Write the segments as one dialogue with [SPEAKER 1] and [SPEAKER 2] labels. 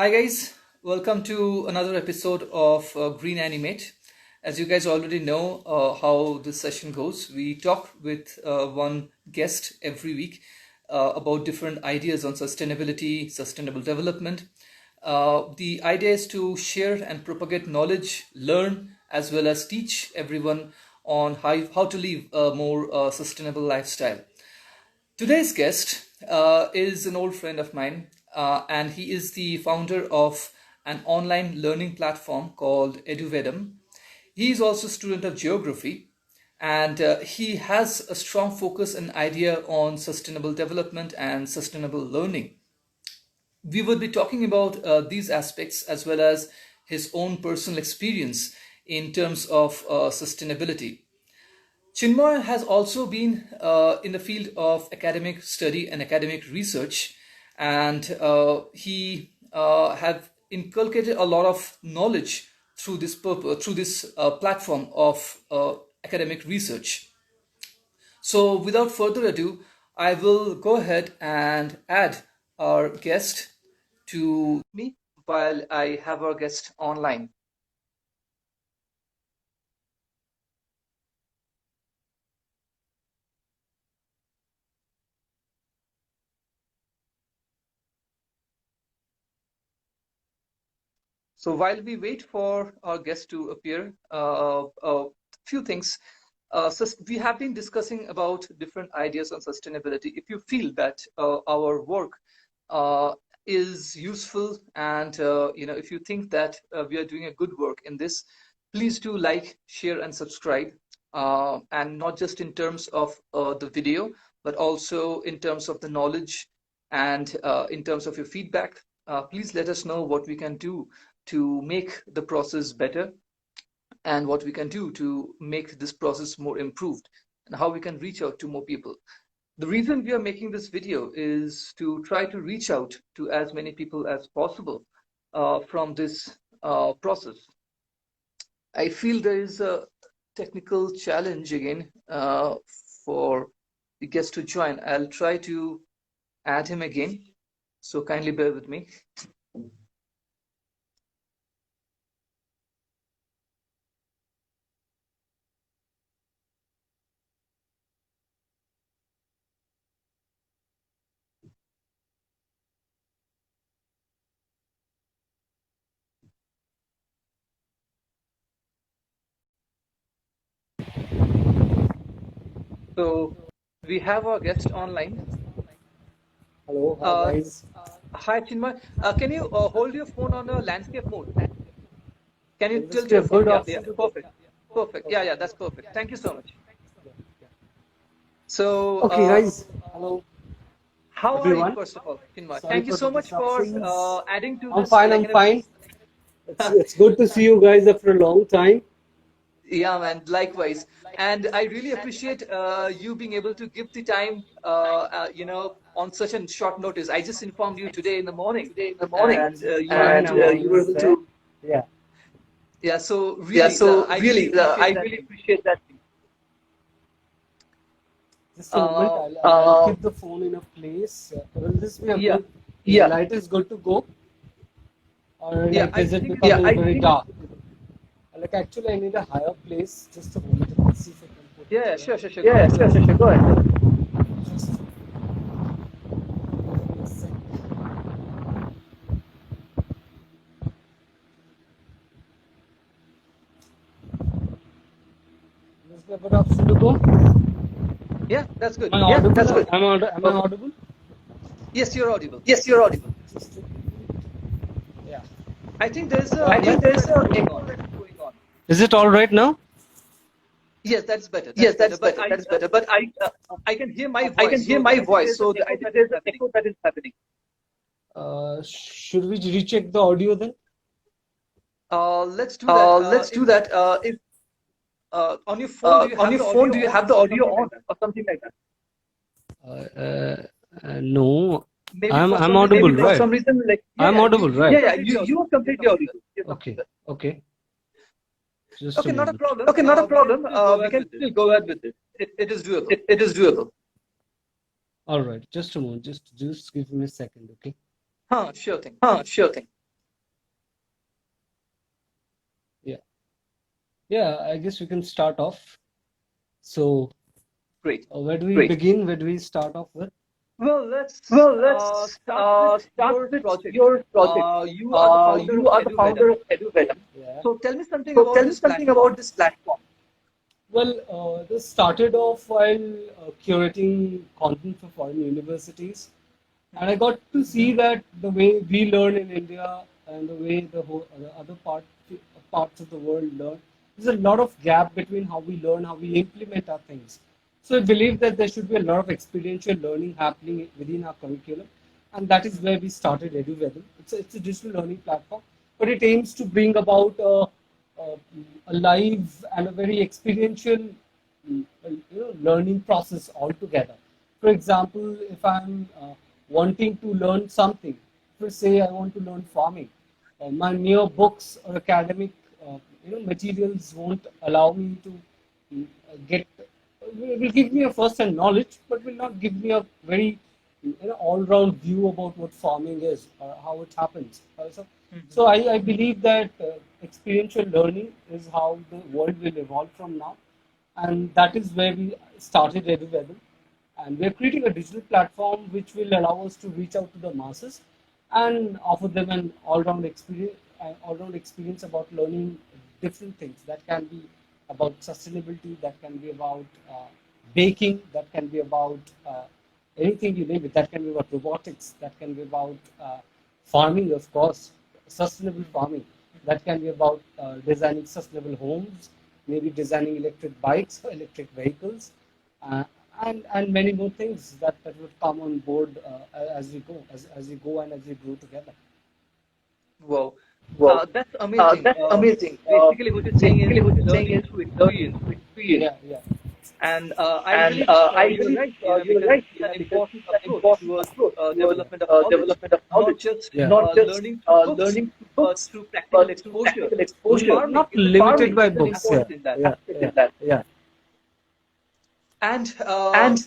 [SPEAKER 1] Hi guys, welcome to another episode of GreenAnimate. As you guys already know how this session goes, we talk with one guest every week about different ideas on sustainability, sustainable development. The idea is to share and propagate knowledge, learn, as well as teach everyone on how to live a more sustainable lifestyle. Today's guest is an old friend of mine, and he is the founder of an online learning platform called EduVedam. He is also a student of geography, and he has a strong focus and idea on sustainable development and sustainable learning. We will be talking about these aspects as well as his own personal experience in terms of sustainability. Chinmoy has also been in the field of academic study and academic research, and he have inculcated a lot of knowledge through this platform of academic research. So, without further ado, I will go ahead and add our guest to me while I have our guest online. So while we wait for our guest to appear, a few things. We have been discussing about different ideas on sustainability. If you feel that our work is useful, and if you think that we are doing a good work in this, please do like, share, and subscribe. And not just in terms of the video, but also in terms of the knowledge and in terms of your feedback. Please let us know what we can do to make the process better and what we can do to make this process more improved and how we can reach out to more people. The reason we are making this video is to try to reach out to as many people as possible from this process. I feel there is a technical challenge again for the guest to join. I'll try to add him again, so kindly bear with me. So we have our guest online.
[SPEAKER 2] Hello, hi guys.
[SPEAKER 1] Hi, Chinmoy. Can you hold your phone on a landscape mode? Can you
[SPEAKER 2] Will this
[SPEAKER 1] tilt
[SPEAKER 2] be a
[SPEAKER 1] your phone?
[SPEAKER 2] good
[SPEAKER 1] Yeah, yeah,
[SPEAKER 2] option to go?
[SPEAKER 1] perfect. Perfect.
[SPEAKER 2] Okay,
[SPEAKER 1] Yeah, that's perfect. Thank you so much.
[SPEAKER 2] yeah, yeah.
[SPEAKER 1] So,
[SPEAKER 2] Okay, guys. Hello,
[SPEAKER 1] how are you,
[SPEAKER 2] everyone.
[SPEAKER 1] first of all, Chinmoy?
[SPEAKER 2] Sorry
[SPEAKER 1] Thank you
[SPEAKER 2] for the
[SPEAKER 1] so much for
[SPEAKER 2] disruptions.
[SPEAKER 1] adding to
[SPEAKER 2] I'm
[SPEAKER 1] this,
[SPEAKER 2] fine. I'm fine. It's good to see you guys after a long time.
[SPEAKER 1] Yeah, man, likewise. And I really appreciate you being able to give the time, on such a short notice. I just informed you today in the morning, and you were able
[SPEAKER 2] Fine. I'm
[SPEAKER 1] to,
[SPEAKER 2] always there. Yeah.
[SPEAKER 1] yeah. So really, I really appreciate that thing.
[SPEAKER 2] Just a moment.
[SPEAKER 1] Uh,
[SPEAKER 2] I'll keep the phone in a place. Will this be a
[SPEAKER 1] yeah,
[SPEAKER 2] good? The light is good to go, or
[SPEAKER 1] yeah.
[SPEAKER 2] like
[SPEAKER 1] I
[SPEAKER 2] is it
[SPEAKER 1] think it's
[SPEAKER 2] becoming very dark? Like actually, I need a higher place. Just a moment. Let's see if I can put it
[SPEAKER 1] yeah.
[SPEAKER 2] here.
[SPEAKER 1] Sure. Go ahead.
[SPEAKER 2] Sure. Go ahead. Just give me a sec. Is there a good option to go?
[SPEAKER 1] Yeah, that's good.
[SPEAKER 2] Am I audible?
[SPEAKER 1] That's good.
[SPEAKER 2] Am I audible?
[SPEAKER 1] Yes, you're audible.
[SPEAKER 2] Yes, you're audible. Yeah.
[SPEAKER 1] I think there's
[SPEAKER 2] Yeah,
[SPEAKER 1] a echo that is going on.
[SPEAKER 2] Is it all right now?
[SPEAKER 1] Yes, that's better.
[SPEAKER 2] Yes,
[SPEAKER 1] That's better.
[SPEAKER 2] that's
[SPEAKER 1] But
[SPEAKER 2] better. That's better. But
[SPEAKER 1] I can hear my
[SPEAKER 2] I can
[SPEAKER 1] voice,
[SPEAKER 2] hear
[SPEAKER 1] so
[SPEAKER 2] my
[SPEAKER 1] I think
[SPEAKER 2] voice,
[SPEAKER 1] there's an
[SPEAKER 2] so I
[SPEAKER 1] echo
[SPEAKER 2] think
[SPEAKER 1] that is
[SPEAKER 2] there's an
[SPEAKER 1] happening.
[SPEAKER 2] echo that is happening. Should we recheck the audio then?
[SPEAKER 1] Let's do that.
[SPEAKER 2] Let's do
[SPEAKER 1] If
[SPEAKER 2] that. If
[SPEAKER 1] on your phone, do you
[SPEAKER 2] on
[SPEAKER 1] have
[SPEAKER 2] your
[SPEAKER 1] the
[SPEAKER 2] phone,
[SPEAKER 1] audio
[SPEAKER 2] do you
[SPEAKER 1] on
[SPEAKER 2] have the
[SPEAKER 1] or
[SPEAKER 2] audio
[SPEAKER 1] something
[SPEAKER 2] on
[SPEAKER 1] like that?
[SPEAKER 2] or something like that? No,
[SPEAKER 1] Maybe for
[SPEAKER 2] I'm
[SPEAKER 1] some reason,
[SPEAKER 2] audible,
[SPEAKER 1] like,
[SPEAKER 2] right? For some reason, like,
[SPEAKER 1] yeah,
[SPEAKER 2] I'm audible,
[SPEAKER 1] you are
[SPEAKER 2] right?
[SPEAKER 1] completely
[SPEAKER 2] You are
[SPEAKER 1] audible. You're
[SPEAKER 2] completely
[SPEAKER 1] completely
[SPEAKER 2] audible.
[SPEAKER 1] audible.
[SPEAKER 2] Okay. Just a
[SPEAKER 1] Okay, not a
[SPEAKER 2] moment.
[SPEAKER 1] problem.
[SPEAKER 2] Okay, not a
[SPEAKER 1] We can
[SPEAKER 2] problem.
[SPEAKER 1] still go
[SPEAKER 2] We
[SPEAKER 1] ahead
[SPEAKER 2] can
[SPEAKER 1] with this.
[SPEAKER 2] still go ahead with it.
[SPEAKER 1] It is doable.
[SPEAKER 2] It is doable. All right, just a moment. Just give me a second, okay?
[SPEAKER 1] Sure thing.
[SPEAKER 2] Sure thing. Yeah, I guess we can start off. So,
[SPEAKER 1] Great.
[SPEAKER 2] where do we begin? Where do we start off with?
[SPEAKER 1] Well, let's
[SPEAKER 2] Well, let's
[SPEAKER 1] start with
[SPEAKER 2] start
[SPEAKER 1] your
[SPEAKER 2] with
[SPEAKER 1] project.
[SPEAKER 2] your project.
[SPEAKER 1] You are the founder
[SPEAKER 2] You
[SPEAKER 1] of
[SPEAKER 2] are the
[SPEAKER 1] EduVedam.
[SPEAKER 2] founder of EduVedam. Yeah.
[SPEAKER 1] So tell me something
[SPEAKER 2] So
[SPEAKER 1] about
[SPEAKER 2] tell me
[SPEAKER 1] this
[SPEAKER 2] something
[SPEAKER 1] platform.
[SPEAKER 2] about this platform. Well, this started off while curating content for foreign universities, and I got to see that the way we learn in India and the way the other parts of the world learn, there's a lot of gap between how we learn, how we implement our things. So I believe that there should be a lot of experiential learning happening within our curriculum, and that is where we started EduVedam. It's a digital learning platform, but it aims to bring about a live and a very experiential learning process altogether. For example, if I'm wanting to learn something, for say I want to learn farming, my mere books or academic materials won't allow me to get will give me a first-hand knowledge, but will not give me a very all-round view about what farming is or how it happens. So I believe that experiential learning is how the world will evolve from now, and that is where we started EduVedam. And we're creating a digital platform which will allow us to reach out to the masses and offer them an all-round experience about learning different things. That can be about sustainability, that can be about baking, that can be about anything you name it. That can be about robotics, that can be about farming, of course, sustainable farming. That can be about designing sustainable homes, maybe designing electric bikes or electric vehicles, uh, and many more things that would come on board as we go and as we grow together.
[SPEAKER 1] Wow.
[SPEAKER 2] Wow,
[SPEAKER 1] That's amazing.
[SPEAKER 2] that's amazing.
[SPEAKER 1] Basically, what you're saying is
[SPEAKER 2] Basically, what you're saying
[SPEAKER 1] learning
[SPEAKER 2] is
[SPEAKER 1] through
[SPEAKER 2] learning
[SPEAKER 1] experience.
[SPEAKER 2] through experience. Yeah, yeah.
[SPEAKER 1] And I
[SPEAKER 2] And
[SPEAKER 1] believe
[SPEAKER 2] I
[SPEAKER 1] you're
[SPEAKER 2] believe
[SPEAKER 1] right,
[SPEAKER 2] you're
[SPEAKER 1] because
[SPEAKER 2] right,
[SPEAKER 1] it's an
[SPEAKER 2] because
[SPEAKER 1] important
[SPEAKER 2] it's an
[SPEAKER 1] approach
[SPEAKER 2] important
[SPEAKER 1] towards
[SPEAKER 2] approach towards
[SPEAKER 1] development of knowledge,
[SPEAKER 2] development of
[SPEAKER 1] not
[SPEAKER 2] knowledge,
[SPEAKER 1] just
[SPEAKER 2] not just
[SPEAKER 1] learning through books,
[SPEAKER 2] learning through
[SPEAKER 1] but
[SPEAKER 2] books,
[SPEAKER 1] through practical
[SPEAKER 2] but through
[SPEAKER 1] exposure.
[SPEAKER 2] practical exposure.
[SPEAKER 1] Farming
[SPEAKER 2] Not
[SPEAKER 1] is
[SPEAKER 2] limited by
[SPEAKER 1] is an
[SPEAKER 2] books. Yeah,
[SPEAKER 1] aspect in that.
[SPEAKER 2] yeah, yeah, yeah.
[SPEAKER 1] And
[SPEAKER 2] And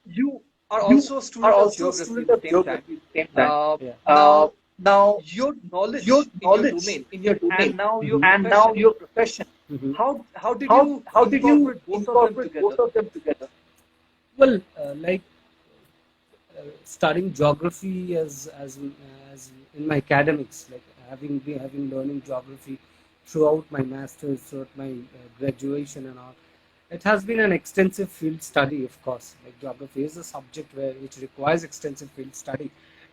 [SPEAKER 1] you are
[SPEAKER 2] you
[SPEAKER 1] also a
[SPEAKER 2] are
[SPEAKER 1] student of
[SPEAKER 2] also a
[SPEAKER 1] geography
[SPEAKER 2] student
[SPEAKER 1] at the
[SPEAKER 2] of
[SPEAKER 1] same time.
[SPEAKER 2] geography at the same time. Yeah.
[SPEAKER 1] Now,
[SPEAKER 2] Now,
[SPEAKER 1] your
[SPEAKER 2] your
[SPEAKER 1] knowledge in your
[SPEAKER 2] knowledge
[SPEAKER 1] domain
[SPEAKER 2] in your
[SPEAKER 1] and
[SPEAKER 2] domain
[SPEAKER 1] now your
[SPEAKER 2] and now
[SPEAKER 1] profession,
[SPEAKER 2] your profession,
[SPEAKER 1] how did
[SPEAKER 2] how
[SPEAKER 1] you
[SPEAKER 2] how did you
[SPEAKER 1] incorporate both of them
[SPEAKER 2] incorporate
[SPEAKER 1] together?
[SPEAKER 2] both of them together? Well, like studying geography as in my academics, like having learning geography throughout my masters, throughout my graduation and all. It has been an extensive field study, of course. Like geography is a subject which requires extensive field study,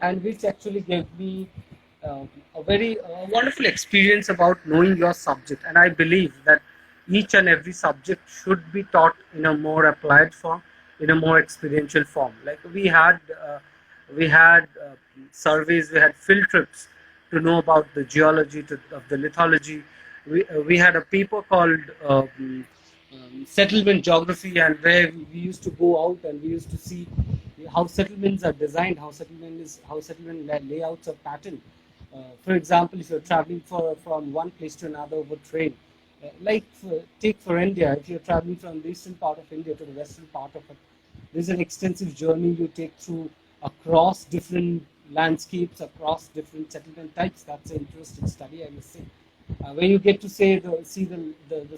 [SPEAKER 2] and which actually gave me a very wonderful experience about knowing your subject. And I believe that each and every subject should be taught in a more applied form, in a more experiential form. Like we had surveys, we had field trips to know about the geology of the lithology. We had a paper called settlement geography, and where we used to go out and we used to see how settlements are designed, how settlement layouts are patterned. For example, if you're traveling from one place to another over train, take for India, if you're traveling from the eastern part of India to the western part of it, there's an extensive journey you take through across different landscapes, across different settlement types. That's an interesting study, I must say. Where you get to see the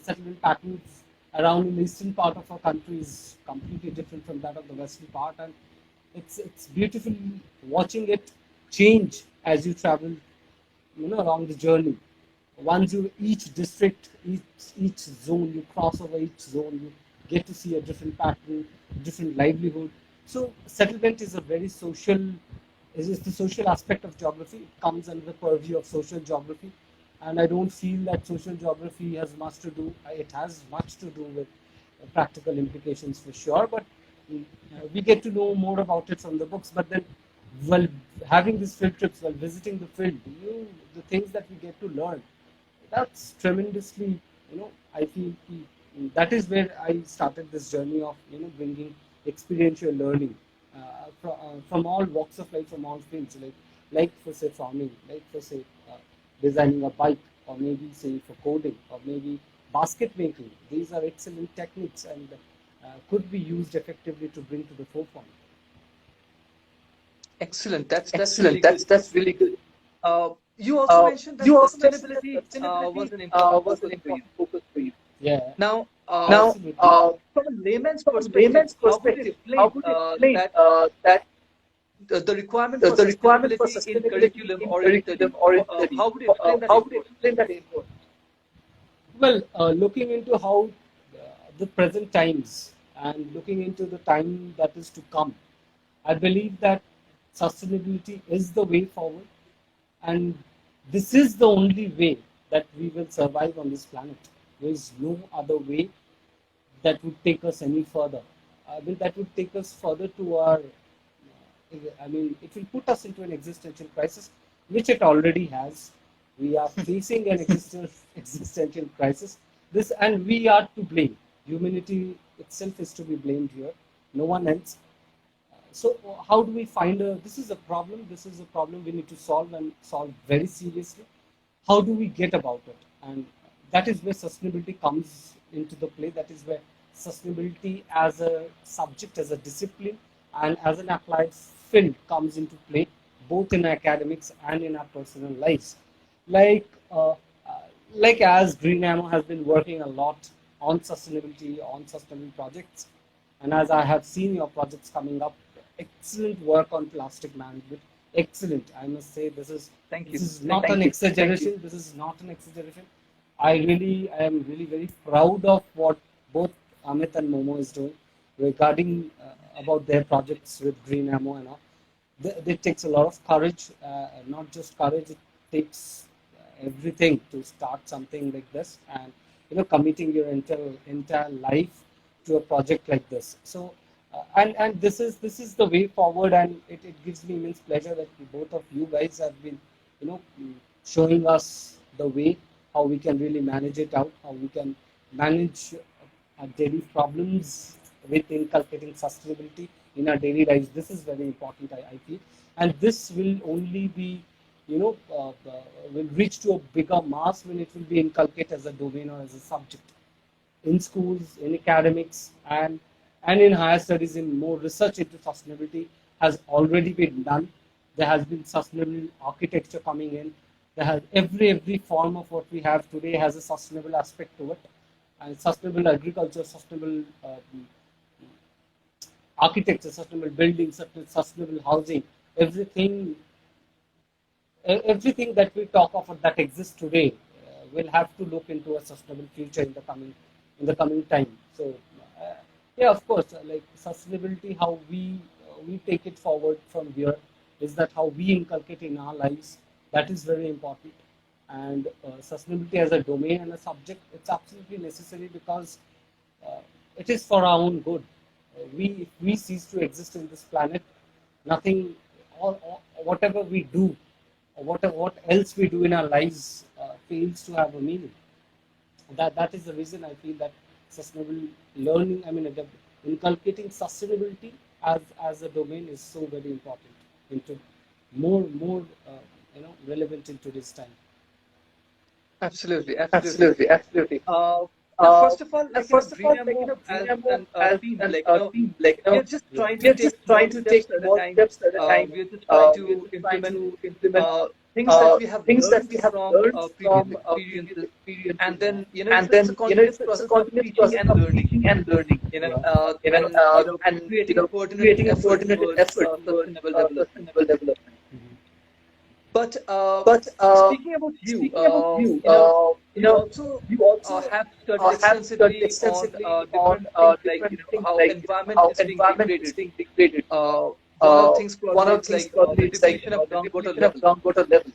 [SPEAKER 2] settlement patterns around in the eastern part of our country is completely different from that of the western part, and it's beautiful watching it change as you travel, along the journey. Once you each district, each zone, you cross over each zone, you get to see a different pattern, different livelihood. So settlement is a very social, is the social aspect of geography. It comes under the purview of social geography, and I don't feel that social geography has much to do. It has much to do with practical implications for sure, but we get to know more about it from the books. But then, while having these field trips, while visiting the field, the things that we get to learn, that's tremendously, I feel that is where I started this journey of bringing experiential learning from all walks of life, from all fields, like for say farming, like for say designing a bike, or maybe say for coding, or maybe basket making. These are excellent techniques, and could be used effectively to bring to the forefront.
[SPEAKER 1] Excellent. That's really
[SPEAKER 2] Excellent.
[SPEAKER 1] good.
[SPEAKER 2] That's really good.
[SPEAKER 1] Uh, You also mentioned that
[SPEAKER 2] You also mentioned that
[SPEAKER 1] sustainability was
[SPEAKER 2] sustainability
[SPEAKER 1] an important
[SPEAKER 2] was an
[SPEAKER 1] focus for you.
[SPEAKER 2] important focus for you. Yeah.
[SPEAKER 1] Now,
[SPEAKER 2] Now,
[SPEAKER 1] from a layman's
[SPEAKER 2] from a
[SPEAKER 1] perspective,
[SPEAKER 2] layman's
[SPEAKER 1] how would you
[SPEAKER 2] perspective, how
[SPEAKER 1] explain
[SPEAKER 2] would you explain
[SPEAKER 1] that
[SPEAKER 2] that
[SPEAKER 1] the requirement for
[SPEAKER 2] the requirement for
[SPEAKER 1] sustainability in
[SPEAKER 2] sustainability
[SPEAKER 1] curriculum
[SPEAKER 2] in
[SPEAKER 1] or in
[SPEAKER 2] curriculum
[SPEAKER 1] studies?
[SPEAKER 2] or in studies?
[SPEAKER 1] How would you explain that
[SPEAKER 2] How would you
[SPEAKER 1] importance?
[SPEAKER 2] explain that importance? Well, looking into how the present times and looking into the time that is to come, I believe that sustainability is the way forward, and this is the only way that we will survive on this planet. There is no other way that would take us any further. I mean, that would take us further to our. I mean, it will put us into an existential crisis, which it already has. We are facing an existential crisis. This, and we are to blame. Humanity itself is to be blamed here. No one else. So how do we find a? This is a problem. This is a problem we need to solve and solve very seriously. How do we get about it? And that is where sustainability comes into the play. That is where sustainability as a subject, as a discipline, and as an applied field comes into play, both in academics and in our personal lives. Like, uh, uh, like as GreenAnimate has been working a lot on sustainability, on sustainable projects, and as I have seen your projects coming up, excellent work on plastic management. Excellent. I must say
[SPEAKER 1] Thank
[SPEAKER 2] this
[SPEAKER 1] you.
[SPEAKER 2] is not
[SPEAKER 1] Thank
[SPEAKER 2] an
[SPEAKER 1] you.
[SPEAKER 2] exaggeration. This is not an exaggeration. I am really very proud of what both Amit and Momo is doing regarding about their projects with Green Ammo and all. It takes a lot of courage, not just courage. It takes everything to start something like this, and committing your entire life to a project like this. So, and this is the way forward, and it gives me immense pleasure that both of you guys have been, showing us the way how we can really manage it out, how we can manage our daily problems with inculcating sustainability in our daily lives. This is very important, I feel, and this will only be, will reach to a bigger mass when it will be inculcated as a domain or as a subject in schools, in academics, and in higher studies. In more research into sustainability has already been done. There has been sustainable architecture coming in. There has every form of what we have today has a sustainable aspect to it, and sustainable agriculture, sustainable architecture, sustainable buildings, sustainable housing, everything everything that we talk of that exists today will have to look into a sustainable future in the coming time. So yeah, of course, like sustainability, how we take it forward from here is that how we inculcate in our lives. That is very important, and sustainability as a domain and a subject, it's absolutely necessary because uh, it is for our own good. If we cease to exist in this planet, nothing, or whatever we do, or what else we do in our lives fails to have a meaning. That is the reason I feel that sustainable learning, I mean, inculcating sustainability as a domain is so very important, into more relevant in today's time.
[SPEAKER 1] Absolutely, absolutely.
[SPEAKER 2] Absolutely, absolutely.
[SPEAKER 1] Uh, now,
[SPEAKER 2] Uh,
[SPEAKER 1] first of all,
[SPEAKER 2] Now,
[SPEAKER 1] like
[SPEAKER 2] first of all, like
[SPEAKER 1] GreenAnimate as
[SPEAKER 2] GreenAnimate
[SPEAKER 1] an
[SPEAKER 2] as
[SPEAKER 1] team,
[SPEAKER 2] an
[SPEAKER 1] like
[SPEAKER 2] team, like
[SPEAKER 1] we are just trying
[SPEAKER 2] we
[SPEAKER 1] to
[SPEAKER 2] are
[SPEAKER 1] take
[SPEAKER 2] just
[SPEAKER 1] small
[SPEAKER 2] trying to take
[SPEAKER 1] steps at a
[SPEAKER 2] small
[SPEAKER 1] time.
[SPEAKER 2] steps at a time.
[SPEAKER 1] We are just trying
[SPEAKER 2] We are
[SPEAKER 1] to
[SPEAKER 2] just trying
[SPEAKER 1] implement
[SPEAKER 2] to implement
[SPEAKER 1] things that we have
[SPEAKER 2] things that
[SPEAKER 1] learned
[SPEAKER 2] we have
[SPEAKER 1] from
[SPEAKER 2] learned
[SPEAKER 1] previous
[SPEAKER 2] from previous
[SPEAKER 1] experiences,
[SPEAKER 2] experiences,
[SPEAKER 1] and then
[SPEAKER 2] and
[SPEAKER 1] it's a
[SPEAKER 2] then
[SPEAKER 1] continuous
[SPEAKER 2] it's a
[SPEAKER 1] process of
[SPEAKER 2] continuous
[SPEAKER 1] teaching
[SPEAKER 2] process
[SPEAKER 1] and
[SPEAKER 2] of
[SPEAKER 1] learning.
[SPEAKER 2] teaching and learning.
[SPEAKER 1] And creating a coordinated
[SPEAKER 2] Creating a
[SPEAKER 1] effort
[SPEAKER 2] coordinated
[SPEAKER 1] towards
[SPEAKER 2] effort towards
[SPEAKER 1] sustainable development.
[SPEAKER 2] sustainable development.
[SPEAKER 1] But
[SPEAKER 2] But
[SPEAKER 1] speaking about you,
[SPEAKER 2] speaking about you,
[SPEAKER 1] you also
[SPEAKER 2] you also
[SPEAKER 1] have studied
[SPEAKER 2] have studied
[SPEAKER 1] extensively on
[SPEAKER 2] extensively on
[SPEAKER 1] different things like
[SPEAKER 2] different things
[SPEAKER 1] how
[SPEAKER 2] like
[SPEAKER 1] environment
[SPEAKER 2] how
[SPEAKER 1] is being
[SPEAKER 2] environment is
[SPEAKER 1] degraded.
[SPEAKER 2] being degraded.
[SPEAKER 1] Uh, one of the things
[SPEAKER 2] One
[SPEAKER 1] probably
[SPEAKER 2] of the
[SPEAKER 1] it's
[SPEAKER 2] things
[SPEAKER 1] like
[SPEAKER 2] probably
[SPEAKER 1] the
[SPEAKER 2] it's like
[SPEAKER 1] depletion of
[SPEAKER 2] the
[SPEAKER 1] groundwater
[SPEAKER 2] depletion of
[SPEAKER 1] level.
[SPEAKER 2] groundwater level.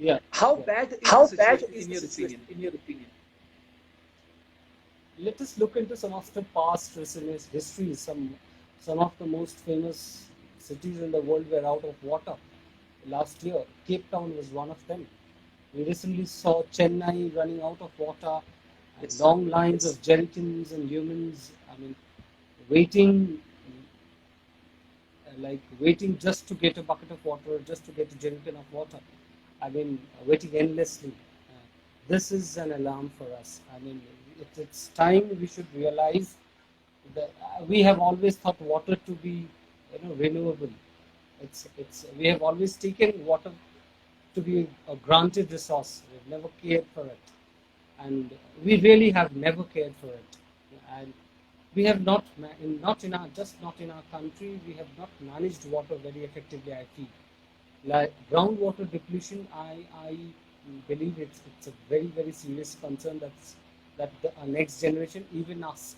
[SPEAKER 2] Yeah.
[SPEAKER 1] How
[SPEAKER 2] Yeah.
[SPEAKER 1] bad is the
[SPEAKER 2] How bad
[SPEAKER 1] situation
[SPEAKER 2] is
[SPEAKER 1] in
[SPEAKER 2] the
[SPEAKER 1] your
[SPEAKER 2] situation
[SPEAKER 1] opinion?
[SPEAKER 2] in your opinion? Let us look into some of the past recent histories. Some of the most famous cities in the world were out of water last year. Cape Town was one of them. We recently saw Chennai running out of water, and
[SPEAKER 1] Yes.
[SPEAKER 2] long lines of jerrycans and humans. I mean, waiting, waiting just to get a bucket of water, just to get a jerrycan of water. I mean, waiting endlessly. This is an alarm for us. I mean, it's time we should realize that we have always thought water to be, renewable. We have always taken water to be a granted resource. We've never cared for it, and we really have never cared for it. And we have not, not in our just not in our country, we have not managed water very effectively. I feel like groundwater depletion. I believe it's a very serious concern that our next generation, even us,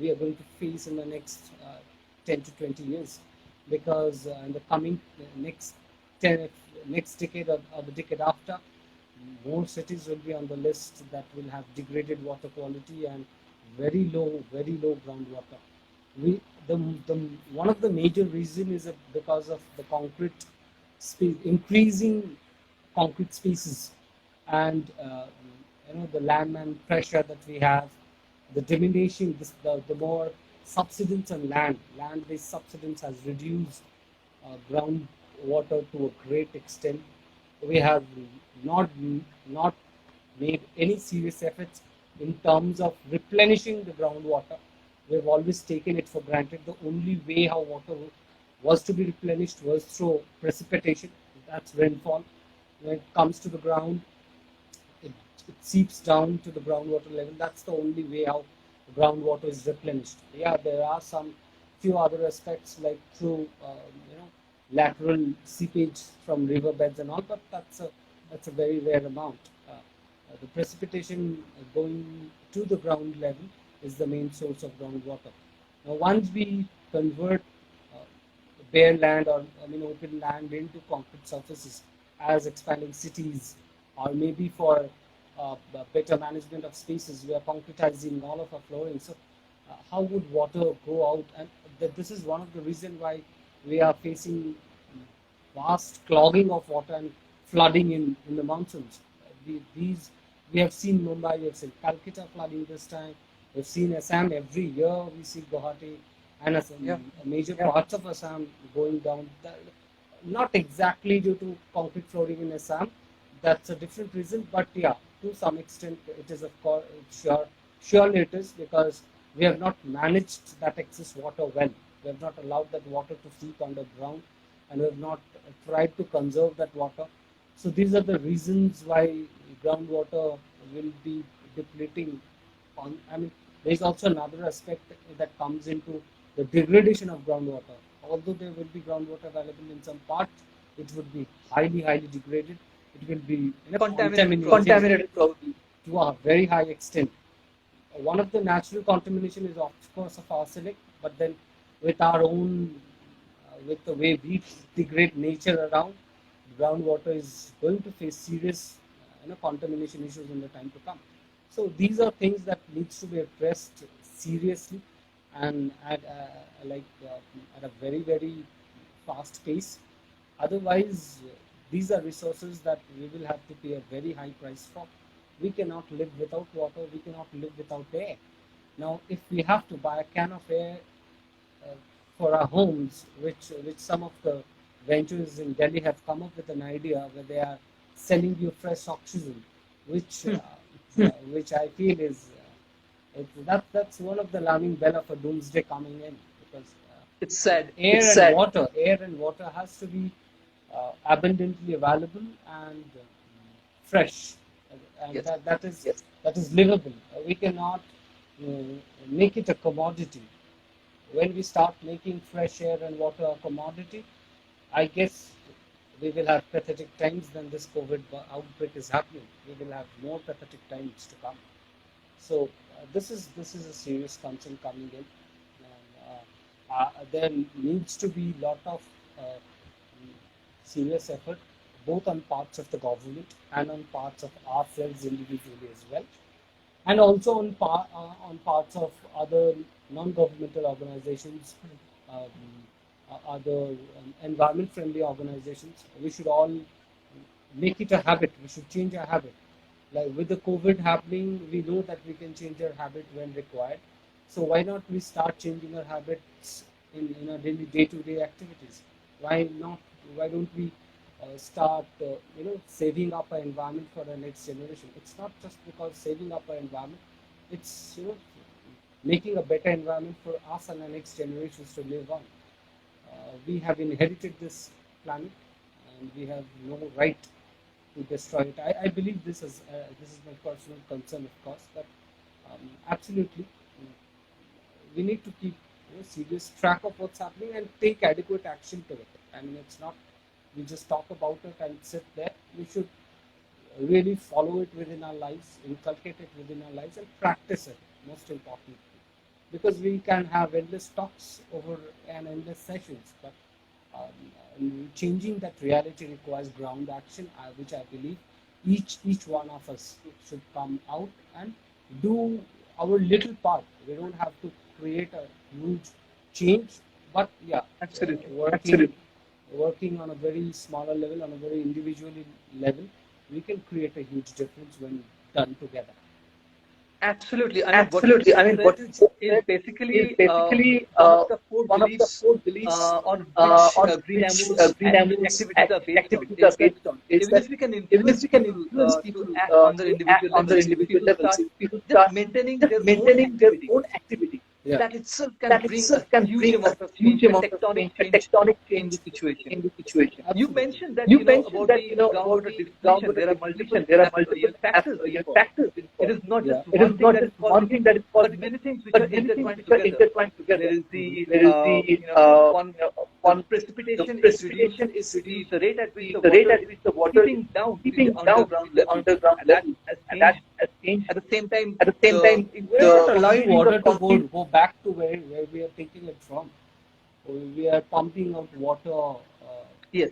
[SPEAKER 2] we are going to face in the next 10 to 20 years, because in the coming next 10 next decade, or the decade after, more cities will be on the list that will have degraded water quality and very low groundwater. We the One of the major reason is because of the concrete space, increasing concrete spaces, and the landman pressure that we have, the diminution, the more subsidence on land-based subsidence has reduced groundwater to a great extent. We have not not made any serious efforts in terms of replenishing the groundwater. We have always taken it for granted. The only way how water was to be replenished was through precipitation. That's rainfall. When it comes to the ground, it, it seeps down to the groundwater level. That's the only way how the groundwater is replenished. Yeah, there are some few other aspects like through lateral seepage from riverbeds and all, but that's a very rare amount. The precipitation going to the ground level is the main source of groundwater. Now, once we convert bare land, or open land, into concrete surfaces as expanding cities, or maybe for better management of spaces, we are concretizing all of our flooring. So how would water go out? And this is one of the reasons why we are facing vast clogging of water and flooding in the monsoons. We have seen Mumbai, we have seen Calcutta flooding this time. We've seen Assam every year. We see Guwahati and
[SPEAKER 1] Yeah.
[SPEAKER 2] major parts of Assam going down. Not exactly due to concrete flooring in Assam. That's a different reason, but yeah, to some extent it is, of course, surely it is, because we have not managed that excess water well. We have not allowed that water to seep underground, and we have not tried to conserve that water. So these are the reasons why groundwater will be depleting. There is also another aspect that comes into the degradation of groundwater. Although there will be groundwater available in some parts, it would be highly degraded. It will be
[SPEAKER 1] Contaminated, probably.
[SPEAKER 2] to a very high extent. One of the natural contamination is, of course, of arsenic, but then with our own, with the way we degrade nature around, groundwater is going to face serious contamination issues in the time to come. So these are things that needs to be addressed seriously, and at a very fast pace. Otherwise, these are resources that we will have to pay a very high price for. We cannot live without water. We cannot live without air. Now, if we have to buy a can of air uh, for our homes, which some of the ventures in Delhi have come up with an idea where they are selling you fresh oxygen, which I feel is that's one of the alarming bell of a doomsday coming in, because
[SPEAKER 1] It's sad.
[SPEAKER 2] air
[SPEAKER 1] It's
[SPEAKER 2] and
[SPEAKER 1] sad.
[SPEAKER 2] air and water has to be abundantly available and fresh, and
[SPEAKER 1] Yes. Yes.
[SPEAKER 2] that is livable. We cannot uh, make it a commodity. When we start making fresh air and water a commodity, I guess we will have pathetic times than this COVID outbreak is happening. We will have more pathetic times to come. So this is a serious concern coming in. And, there needs to be lot of serious effort, both on parts of the government and on parts of ourselves individually as well, and also on parts of other non-governmental organizations, um, other environment-friendly organizations. We should all make it a habit. We should change our habit. Like with the COVID happening, we know that we can change our habit when required. So why not we start changing our habits in our daily day-to-day activities? Why not? Why don't we start saving up our environment for the next generation? It's not just because saving up our environment. It's making a better environment for us and our next generations to live on. We have inherited this planet, and we have no right to destroy it. I believe this is my personal concern, of course, but absolutely we need to keep serious track of what's happening and take adequate action to it. I mean, it's not we just talk about it and sit there. We should really follow it within our lives, inculcate it within our lives, and practice it, most importantly. Because we can have endless talks over and endless sessions, but changing that reality requires ground action, which I believe each one of us should come out and do our little part. We don't have to create a huge change, but yeah,
[SPEAKER 1] Absolutely.
[SPEAKER 2] working on a very smaller level, on a very individual level, we can create a huge difference when done together.
[SPEAKER 1] Absolutely. I mean, what you
[SPEAKER 3] Absolutely. I
[SPEAKER 1] just
[SPEAKER 3] mean,
[SPEAKER 1] said
[SPEAKER 3] what you just
[SPEAKER 1] is
[SPEAKER 3] said is
[SPEAKER 1] basically
[SPEAKER 3] basically
[SPEAKER 1] one of the core
[SPEAKER 3] one of the
[SPEAKER 1] beliefs
[SPEAKER 3] core beliefs
[SPEAKER 1] on which
[SPEAKER 3] on which
[SPEAKER 1] GreenAnimo's
[SPEAKER 3] GreenAnimo's
[SPEAKER 1] activities are based on.
[SPEAKER 3] activities are
[SPEAKER 1] Is that
[SPEAKER 3] based on. Is
[SPEAKER 1] even
[SPEAKER 3] that
[SPEAKER 1] if we can
[SPEAKER 3] even if
[SPEAKER 1] influence
[SPEAKER 3] we can
[SPEAKER 1] people
[SPEAKER 3] influence
[SPEAKER 1] to
[SPEAKER 3] people
[SPEAKER 1] act on their
[SPEAKER 3] to act
[SPEAKER 1] individual
[SPEAKER 3] on their
[SPEAKER 1] levels, if
[SPEAKER 3] individual
[SPEAKER 1] people
[SPEAKER 3] levels,
[SPEAKER 1] start
[SPEAKER 3] if people
[SPEAKER 1] just
[SPEAKER 3] start
[SPEAKER 1] maintaining
[SPEAKER 3] just
[SPEAKER 1] their own
[SPEAKER 3] maintaining their
[SPEAKER 1] activity,
[SPEAKER 3] own activity,
[SPEAKER 2] Yeah,
[SPEAKER 1] that itself can
[SPEAKER 3] that
[SPEAKER 1] bring a
[SPEAKER 3] itself can
[SPEAKER 1] huge
[SPEAKER 3] bring a
[SPEAKER 1] amount of
[SPEAKER 3] huge
[SPEAKER 1] change, a
[SPEAKER 3] amount of
[SPEAKER 1] tectonic
[SPEAKER 3] change, a
[SPEAKER 1] change
[SPEAKER 3] tectonic
[SPEAKER 1] in the
[SPEAKER 3] change
[SPEAKER 1] situation.
[SPEAKER 3] in the situation.
[SPEAKER 1] You
[SPEAKER 2] absolutely.
[SPEAKER 1] mentioned that,
[SPEAKER 3] You mentioned
[SPEAKER 1] about
[SPEAKER 3] that
[SPEAKER 1] the
[SPEAKER 3] about
[SPEAKER 1] groundwater
[SPEAKER 3] the
[SPEAKER 1] depletion.
[SPEAKER 3] groundwater
[SPEAKER 1] There are multiple
[SPEAKER 3] depletion. There are multiple
[SPEAKER 1] factors involved.
[SPEAKER 3] factors
[SPEAKER 1] It
[SPEAKER 3] involved.
[SPEAKER 1] is not
[SPEAKER 2] Yeah,
[SPEAKER 1] just
[SPEAKER 3] It is
[SPEAKER 1] one thing
[SPEAKER 3] not
[SPEAKER 1] that is
[SPEAKER 3] just one
[SPEAKER 1] causing it,
[SPEAKER 3] thing that is
[SPEAKER 1] but
[SPEAKER 3] causing it,
[SPEAKER 1] many things which
[SPEAKER 3] but
[SPEAKER 1] are
[SPEAKER 3] many things
[SPEAKER 1] intertwined
[SPEAKER 3] which are
[SPEAKER 1] together.
[SPEAKER 3] intertwined
[SPEAKER 1] There
[SPEAKER 3] together.
[SPEAKER 1] is the
[SPEAKER 3] There is the
[SPEAKER 1] the
[SPEAKER 3] one the
[SPEAKER 1] precipitation is reduced.
[SPEAKER 3] precipitation is reduced.
[SPEAKER 1] The rate at which the
[SPEAKER 3] The rate
[SPEAKER 1] water
[SPEAKER 3] at
[SPEAKER 1] is
[SPEAKER 3] which the water is
[SPEAKER 1] seeping down to the
[SPEAKER 3] seeping down to
[SPEAKER 1] underground
[SPEAKER 3] the
[SPEAKER 1] level,
[SPEAKER 3] underground
[SPEAKER 1] and that
[SPEAKER 3] level,
[SPEAKER 1] has
[SPEAKER 3] and that
[SPEAKER 1] changed.
[SPEAKER 3] has changed.
[SPEAKER 1] At the same time,
[SPEAKER 3] At the same
[SPEAKER 1] the
[SPEAKER 3] time,
[SPEAKER 2] we're
[SPEAKER 3] the
[SPEAKER 2] not allowing
[SPEAKER 3] increase
[SPEAKER 2] water
[SPEAKER 3] of
[SPEAKER 2] to
[SPEAKER 3] concrete.
[SPEAKER 2] go back to where we are taking it from. We are pumping out water
[SPEAKER 1] yes,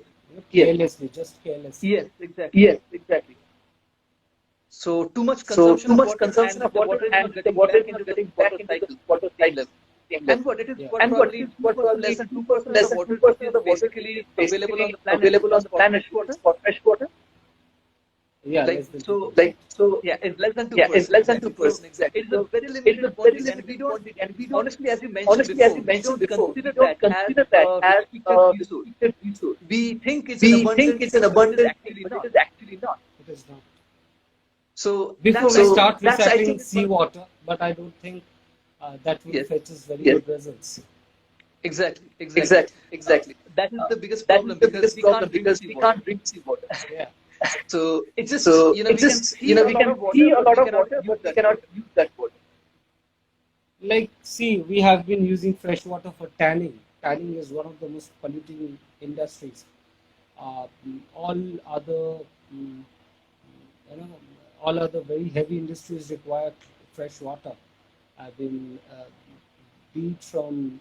[SPEAKER 3] Yes,
[SPEAKER 2] carelessly, just carelessly.
[SPEAKER 1] yes, exactly.
[SPEAKER 3] yes, exactly.
[SPEAKER 1] So too much
[SPEAKER 3] So
[SPEAKER 1] consumption
[SPEAKER 3] too
[SPEAKER 1] of
[SPEAKER 3] much
[SPEAKER 1] water,
[SPEAKER 3] consumption
[SPEAKER 1] and
[SPEAKER 3] of
[SPEAKER 1] the
[SPEAKER 3] water,
[SPEAKER 1] water is
[SPEAKER 3] and
[SPEAKER 1] not
[SPEAKER 3] the
[SPEAKER 1] getting
[SPEAKER 3] water
[SPEAKER 1] back
[SPEAKER 3] is
[SPEAKER 1] into
[SPEAKER 3] not
[SPEAKER 1] the
[SPEAKER 3] getting back
[SPEAKER 1] water
[SPEAKER 3] into the
[SPEAKER 1] cycle
[SPEAKER 3] water
[SPEAKER 1] same
[SPEAKER 3] cycle
[SPEAKER 1] level.
[SPEAKER 3] same
[SPEAKER 1] And
[SPEAKER 3] level.
[SPEAKER 1] what it is,
[SPEAKER 2] Yeah,
[SPEAKER 1] what
[SPEAKER 3] And what
[SPEAKER 1] probably
[SPEAKER 3] is what
[SPEAKER 1] 2%,
[SPEAKER 3] probably
[SPEAKER 1] less than 2%
[SPEAKER 3] 2%
[SPEAKER 1] of the
[SPEAKER 3] less than
[SPEAKER 1] water which
[SPEAKER 3] 2%
[SPEAKER 1] is
[SPEAKER 3] of the water which is
[SPEAKER 1] basically available on
[SPEAKER 3] basically
[SPEAKER 1] the planet
[SPEAKER 3] available on
[SPEAKER 1] is
[SPEAKER 3] the
[SPEAKER 1] for
[SPEAKER 3] planet
[SPEAKER 1] fresh
[SPEAKER 3] is
[SPEAKER 1] water.
[SPEAKER 3] for fresh water.
[SPEAKER 2] yeah,
[SPEAKER 1] Like,
[SPEAKER 2] less than two
[SPEAKER 1] so,
[SPEAKER 2] percent.
[SPEAKER 3] Like so,
[SPEAKER 1] yeah, it's less than
[SPEAKER 3] yeah, it's
[SPEAKER 1] 2%,
[SPEAKER 3] less than
[SPEAKER 1] exactly. So
[SPEAKER 3] 2% exactly.
[SPEAKER 1] it is a
[SPEAKER 3] So
[SPEAKER 1] very
[SPEAKER 3] it is
[SPEAKER 1] limited
[SPEAKER 3] a very
[SPEAKER 1] quantity, and
[SPEAKER 3] limited quantity, and
[SPEAKER 1] we don't,
[SPEAKER 3] honestly,
[SPEAKER 1] as you mentioned
[SPEAKER 3] honestly, as
[SPEAKER 1] before,
[SPEAKER 3] you
[SPEAKER 1] we
[SPEAKER 3] mentioned
[SPEAKER 1] don't
[SPEAKER 3] before, we
[SPEAKER 1] consider
[SPEAKER 3] don't
[SPEAKER 1] that as
[SPEAKER 3] consider that
[SPEAKER 1] a
[SPEAKER 3] as
[SPEAKER 1] restricted
[SPEAKER 3] a
[SPEAKER 1] resource.
[SPEAKER 3] restricted resource.
[SPEAKER 1] We think it's an
[SPEAKER 3] We think
[SPEAKER 1] abundant
[SPEAKER 3] it's an
[SPEAKER 1] thing, but it is
[SPEAKER 3] abundant thing,
[SPEAKER 1] actually
[SPEAKER 3] but it
[SPEAKER 1] not.
[SPEAKER 3] is actually not.
[SPEAKER 2] It is not.
[SPEAKER 1] So
[SPEAKER 2] Before
[SPEAKER 1] that's,
[SPEAKER 2] we
[SPEAKER 1] I
[SPEAKER 3] So
[SPEAKER 1] think,
[SPEAKER 2] start
[SPEAKER 3] that's, I
[SPEAKER 2] recycling
[SPEAKER 3] think,
[SPEAKER 2] seawater, but I don't think that will
[SPEAKER 1] yes,
[SPEAKER 2] fetch us very
[SPEAKER 3] yes,
[SPEAKER 2] good results.
[SPEAKER 1] exactly, exactly.
[SPEAKER 3] exactly, exactly.
[SPEAKER 1] That is the biggest
[SPEAKER 3] That is
[SPEAKER 1] problem
[SPEAKER 3] the
[SPEAKER 1] because
[SPEAKER 3] biggest
[SPEAKER 1] we
[SPEAKER 3] problem
[SPEAKER 1] can't drink
[SPEAKER 3] because we
[SPEAKER 1] seawater.
[SPEAKER 3] can't drink seawater.
[SPEAKER 2] Yeah,
[SPEAKER 1] So it's just,
[SPEAKER 3] So it's
[SPEAKER 1] we can
[SPEAKER 3] just,
[SPEAKER 1] see a
[SPEAKER 3] we
[SPEAKER 1] lot
[SPEAKER 3] can
[SPEAKER 1] of water,
[SPEAKER 3] see a
[SPEAKER 1] but
[SPEAKER 3] lot
[SPEAKER 1] we
[SPEAKER 3] of
[SPEAKER 1] cannot
[SPEAKER 3] water,
[SPEAKER 1] use
[SPEAKER 3] but we
[SPEAKER 1] that
[SPEAKER 3] cannot
[SPEAKER 1] water.
[SPEAKER 3] use that water.
[SPEAKER 2] like see, we have been using fresh water for tanning. Tanning is one of the most polluting industries. All other, mm, you know, all other very heavy industries require fresh water. I mean, be it from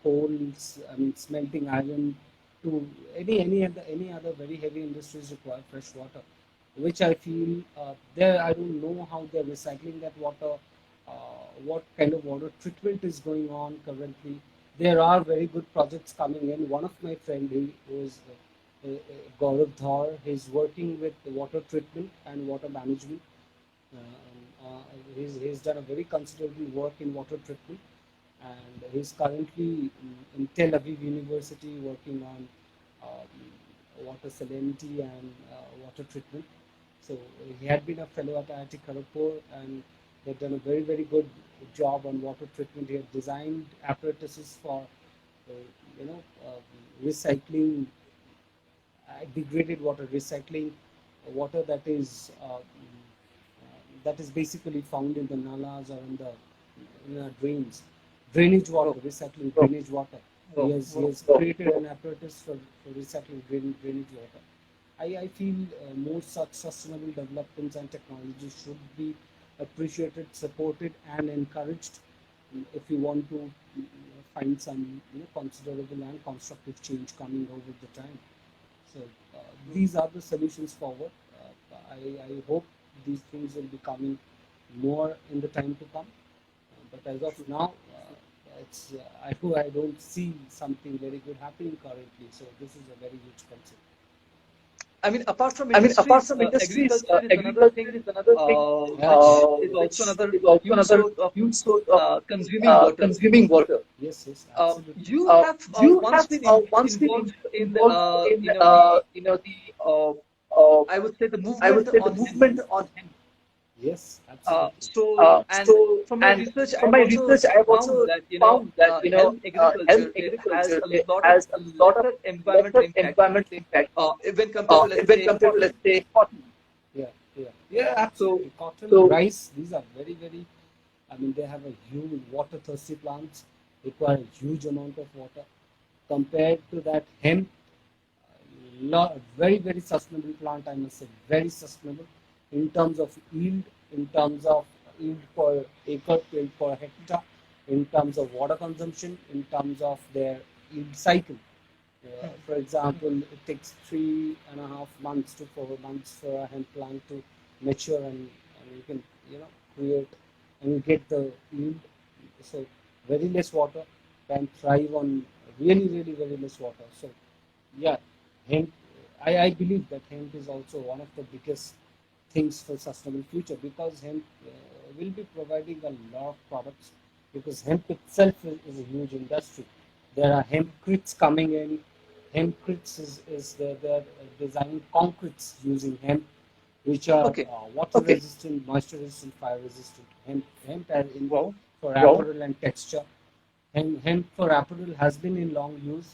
[SPEAKER 2] coals, I mean, smelting iron, to any other very heavy industries require fresh water, which I feel there. I don't know how they're recycling that water, what kind of water treatment is going on currently. There are very good projects coming in. One of my friend, he was Gaurav Dhar, he's working with the water treatment and water management. He's done a very considerable work in water treatment, and he's currently in Tel Aviv University working on water salinity and water treatment. So he had been a fellow at IIT Kharagpur, and they've done a very good job on water treatment. He had designed apparatuses for uh, you know recycling degraded water, recycling water that is basically found in the nalas or in the drains, drainage water,
[SPEAKER 1] Oh,
[SPEAKER 2] recycling drainage water.
[SPEAKER 1] oh,
[SPEAKER 2] He has created an apparatus for recycling drainage water. I feel more such sustainable developments and technologies should be appreciated, supported, and encouraged if we want to find some considerable and constructive change coming over the time. So these are the solutions forward. I hope these things will be coming more in the time to come. But as of now, I don't see something very good happening currently. So this is a very huge concern.
[SPEAKER 1] I mean, apart from
[SPEAKER 3] I mean, apart
[SPEAKER 1] industries,
[SPEAKER 3] from industries,
[SPEAKER 1] agriculture is another
[SPEAKER 3] agriculture
[SPEAKER 1] thing
[SPEAKER 3] is another thing
[SPEAKER 1] which is also
[SPEAKER 3] which
[SPEAKER 1] another
[SPEAKER 3] is also
[SPEAKER 1] huge
[SPEAKER 3] another
[SPEAKER 1] source of
[SPEAKER 3] huge source of
[SPEAKER 1] consuming water.
[SPEAKER 3] consuming water.
[SPEAKER 2] Yes, absolutely.
[SPEAKER 1] You have
[SPEAKER 3] You
[SPEAKER 1] once
[SPEAKER 3] have
[SPEAKER 1] been
[SPEAKER 3] once been
[SPEAKER 1] involved in
[SPEAKER 3] involved in
[SPEAKER 1] the
[SPEAKER 3] the
[SPEAKER 1] uh, I would say the
[SPEAKER 3] I would
[SPEAKER 1] movement
[SPEAKER 3] say the
[SPEAKER 1] on hemp.
[SPEAKER 3] movement on hemp.
[SPEAKER 2] Yes,
[SPEAKER 1] Uh,
[SPEAKER 2] absolutely.
[SPEAKER 1] so, and
[SPEAKER 3] So,
[SPEAKER 1] from my
[SPEAKER 3] and
[SPEAKER 1] research,
[SPEAKER 3] from
[SPEAKER 1] I've
[SPEAKER 3] my
[SPEAKER 1] also
[SPEAKER 3] research, I have
[SPEAKER 1] found
[SPEAKER 3] also
[SPEAKER 1] that
[SPEAKER 3] found that
[SPEAKER 1] health
[SPEAKER 3] health
[SPEAKER 1] agriculture, it has
[SPEAKER 3] agriculture,
[SPEAKER 1] a
[SPEAKER 3] it
[SPEAKER 1] lot of
[SPEAKER 3] has a lot of
[SPEAKER 1] lesser environmental
[SPEAKER 3] lesser
[SPEAKER 1] impact
[SPEAKER 3] environmental impact
[SPEAKER 1] when compared to, let's
[SPEAKER 3] when
[SPEAKER 1] say,
[SPEAKER 3] compared to,
[SPEAKER 1] cotton.
[SPEAKER 3] let's say, cotton.
[SPEAKER 2] Yeah,
[SPEAKER 1] So,
[SPEAKER 2] absolutely. Cotton,
[SPEAKER 3] So,
[SPEAKER 2] rice, these are very, very, I mean, they have a huge water thirsty plants, require a huge amount of water. Compared to that, hemp, very, very sustainable plant, I must say, very sustainable in terms of yield, in terms of yield per acre, yield per hectare, in terms of water consumption, in terms of their yield cycle. For example, it takes 3.5 months to 4 months for a hemp plant to mature, and you can, create and you get the yield. So very less water can thrive on really, really very less water. So yeah, hemp. I believe that hemp is also one of the biggest things for sustainable future, because hemp will be providing a lot of products, because hemp itself is a huge industry. There are hemp crits coming in. Hemp crits is they're designing concretes using hemp, which are
[SPEAKER 1] okay,
[SPEAKER 2] water resistant, moisture resistant, fire resistant. Hemp as in
[SPEAKER 1] wow.
[SPEAKER 2] for apparel and texture. Hemp for apparel has been in long use.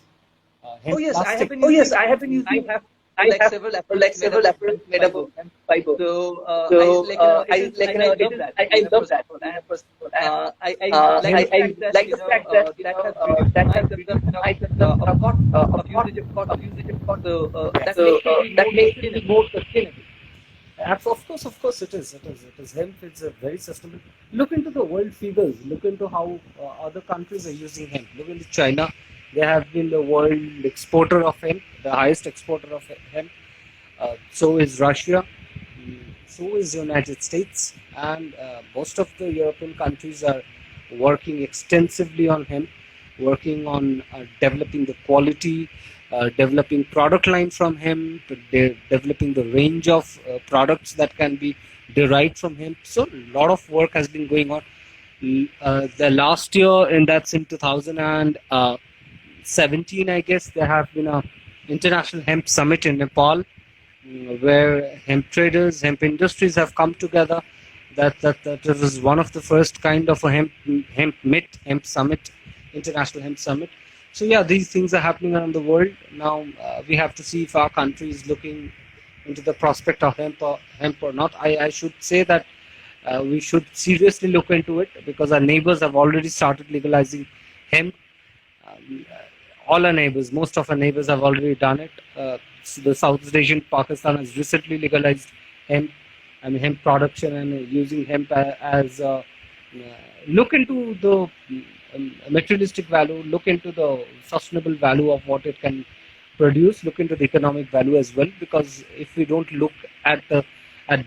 [SPEAKER 1] Oh
[SPEAKER 2] Hemp
[SPEAKER 1] yes, I have
[SPEAKER 2] plastic.
[SPEAKER 1] been
[SPEAKER 3] oh yes,
[SPEAKER 1] using.
[SPEAKER 3] I have been
[SPEAKER 1] I
[SPEAKER 3] using.
[SPEAKER 1] have
[SPEAKER 3] I
[SPEAKER 1] like
[SPEAKER 3] have
[SPEAKER 1] several apparels made
[SPEAKER 3] several
[SPEAKER 1] up of
[SPEAKER 3] apparels
[SPEAKER 1] hemp
[SPEAKER 3] made up of
[SPEAKER 1] fiber.
[SPEAKER 3] hemp fiber.
[SPEAKER 1] So I
[SPEAKER 3] So
[SPEAKER 1] like
[SPEAKER 3] I
[SPEAKER 1] I love
[SPEAKER 3] it is
[SPEAKER 1] that.
[SPEAKER 3] I love
[SPEAKER 1] First of
[SPEAKER 3] that.
[SPEAKER 1] all, and
[SPEAKER 3] First of all, and
[SPEAKER 1] I like the
[SPEAKER 3] I
[SPEAKER 1] fact that
[SPEAKER 3] like the fact that
[SPEAKER 1] that has reduced
[SPEAKER 3] that
[SPEAKER 1] my
[SPEAKER 3] has reduced
[SPEAKER 1] consumption
[SPEAKER 3] my consumption
[SPEAKER 1] of cotton,
[SPEAKER 3] of
[SPEAKER 1] of
[SPEAKER 3] cotton,
[SPEAKER 1] usage of cotton. So
[SPEAKER 2] Yes.
[SPEAKER 1] that makes it be
[SPEAKER 3] that
[SPEAKER 1] more
[SPEAKER 3] makes it be
[SPEAKER 1] sustainable.
[SPEAKER 3] more sustainable.
[SPEAKER 2] Of course, it is. It is. Hemp is a very sustainable. Look into the world figures. Look into how other countries are using hemp. Look into China. They have been the world exporter of hemp, the highest exporter of hemp. So is Russia. So is the United States, and most of the European countries are working extensively on hemp, working on developing the quality, developing product line from hemp, developing the range of products that can be derived from hemp. So a lot of work has been going on. The last year, and that's in 2017, I guess, there have been a international hemp summit in Nepal, where hemp traders, hemp industries have come together. That was one of the first kind of a hemp summit, international hemp summit. So yeah, these things are happening around the world now. We have to see if our country is looking into the prospect of hemp or not. I should say that we should seriously look into it, because our neighbors have already started legalizing hemp. um, all our neighbors, most of our neighbors have already done it. So the Southeast Asian Pakistan has recently legalized hemp, I mean hemp production, and using hemp as look into the materialistic value, look into the sustainable value of what it can produce, look into the economic value as well. Because if we don't look at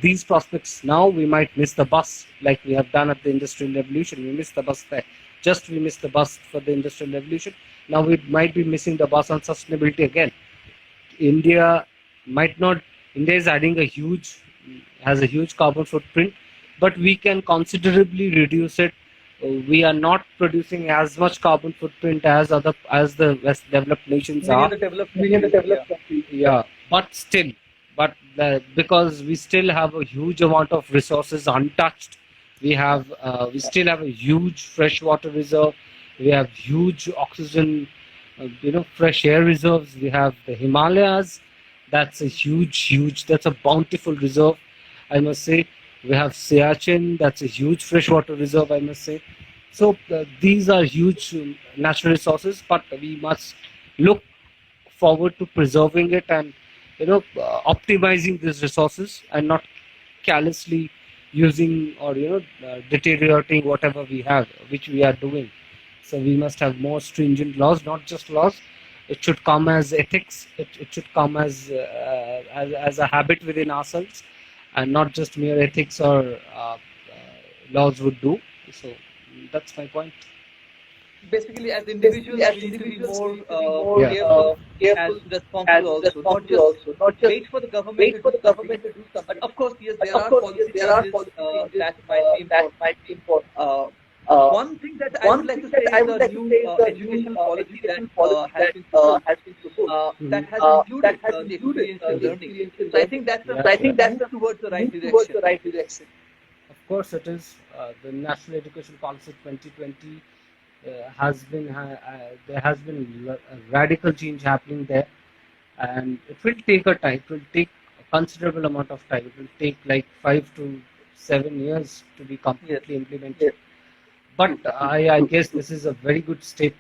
[SPEAKER 2] these prospects now, we might miss the bus, like we have done at the Industrial Revolution. We missed the bus there. Just we missed the bus for the Industrial Revolution. Now we might be missing the bus on sustainability again. India might not. India is adding a huge, has a huge carbon footprint, but we can considerably reduce it. We are not producing as much carbon footprint as the West developed nations
[SPEAKER 1] Many of
[SPEAKER 2] are.
[SPEAKER 1] the developed
[SPEAKER 3] Many of the
[SPEAKER 1] countries, yeah.
[SPEAKER 3] developed countries.
[SPEAKER 2] Yeah, but still, because we still have a huge amount of resources untouched. We still have a huge freshwater reserve. We have huge oxygen, fresh air reserves. We have the Himalayas. That's a huge. That's a bountiful reserve, I must say. We have Siachen. That's a huge freshwater reserve, I must say. So these are huge natural resources, but we must look forward to preserving it, and optimizing these resources, and not carelessly using, or deteriorating whatever we have, which we are doing. So we must have more stringent laws, not just laws. It should come as ethics. It should come as a habit within ourselves, and not just mere ethics or laws would do. So that's my point.
[SPEAKER 1] Basically, as
[SPEAKER 3] Basically,
[SPEAKER 1] individuals,
[SPEAKER 3] as
[SPEAKER 1] we need to be
[SPEAKER 3] individuals, we
[SPEAKER 1] more
[SPEAKER 3] need to be more
[SPEAKER 1] careful
[SPEAKER 3] careful
[SPEAKER 1] and responsible
[SPEAKER 3] and
[SPEAKER 1] also, not
[SPEAKER 3] responsible
[SPEAKER 1] just
[SPEAKER 3] also, not just
[SPEAKER 1] wait for the government
[SPEAKER 3] wait
[SPEAKER 1] to
[SPEAKER 3] for
[SPEAKER 1] do
[SPEAKER 3] the
[SPEAKER 1] something.
[SPEAKER 3] government to do
[SPEAKER 1] But
[SPEAKER 3] something.
[SPEAKER 1] of course, yes,
[SPEAKER 3] But
[SPEAKER 1] there
[SPEAKER 3] of
[SPEAKER 1] are
[SPEAKER 3] course, yes,
[SPEAKER 1] policy
[SPEAKER 3] there are
[SPEAKER 1] changes
[SPEAKER 3] policy changes
[SPEAKER 1] that might be
[SPEAKER 3] that
[SPEAKER 1] important.
[SPEAKER 3] might be important.
[SPEAKER 1] Uh,
[SPEAKER 3] Uh,
[SPEAKER 1] One thing that I would
[SPEAKER 3] One
[SPEAKER 1] like to
[SPEAKER 3] thing
[SPEAKER 1] say
[SPEAKER 3] that I
[SPEAKER 1] is
[SPEAKER 3] would
[SPEAKER 1] the
[SPEAKER 3] like to
[SPEAKER 1] new
[SPEAKER 3] say is the new
[SPEAKER 1] educational policy that
[SPEAKER 3] educational policy
[SPEAKER 1] has
[SPEAKER 3] that
[SPEAKER 1] been proposed,
[SPEAKER 3] has been proposed.
[SPEAKER 1] that has
[SPEAKER 3] That
[SPEAKER 1] included
[SPEAKER 3] has
[SPEAKER 1] the
[SPEAKER 3] included
[SPEAKER 1] experiential
[SPEAKER 3] the
[SPEAKER 1] learning.
[SPEAKER 3] experiential
[SPEAKER 1] So I
[SPEAKER 3] learning.
[SPEAKER 1] think that's a
[SPEAKER 2] Yeah,
[SPEAKER 3] So I
[SPEAKER 2] yeah.
[SPEAKER 3] think that's
[SPEAKER 1] move
[SPEAKER 3] a
[SPEAKER 1] towards the right
[SPEAKER 3] move towards
[SPEAKER 1] direction.
[SPEAKER 3] the right direction.
[SPEAKER 2] course it is. The National Education Policy 2020 has been there has been a radical change happening there, and it will take a time. It will take a considerable amount of time. It will take like 5 to 7 years to be
[SPEAKER 1] Yes.
[SPEAKER 2] completely implemented. But I guess this is a very good step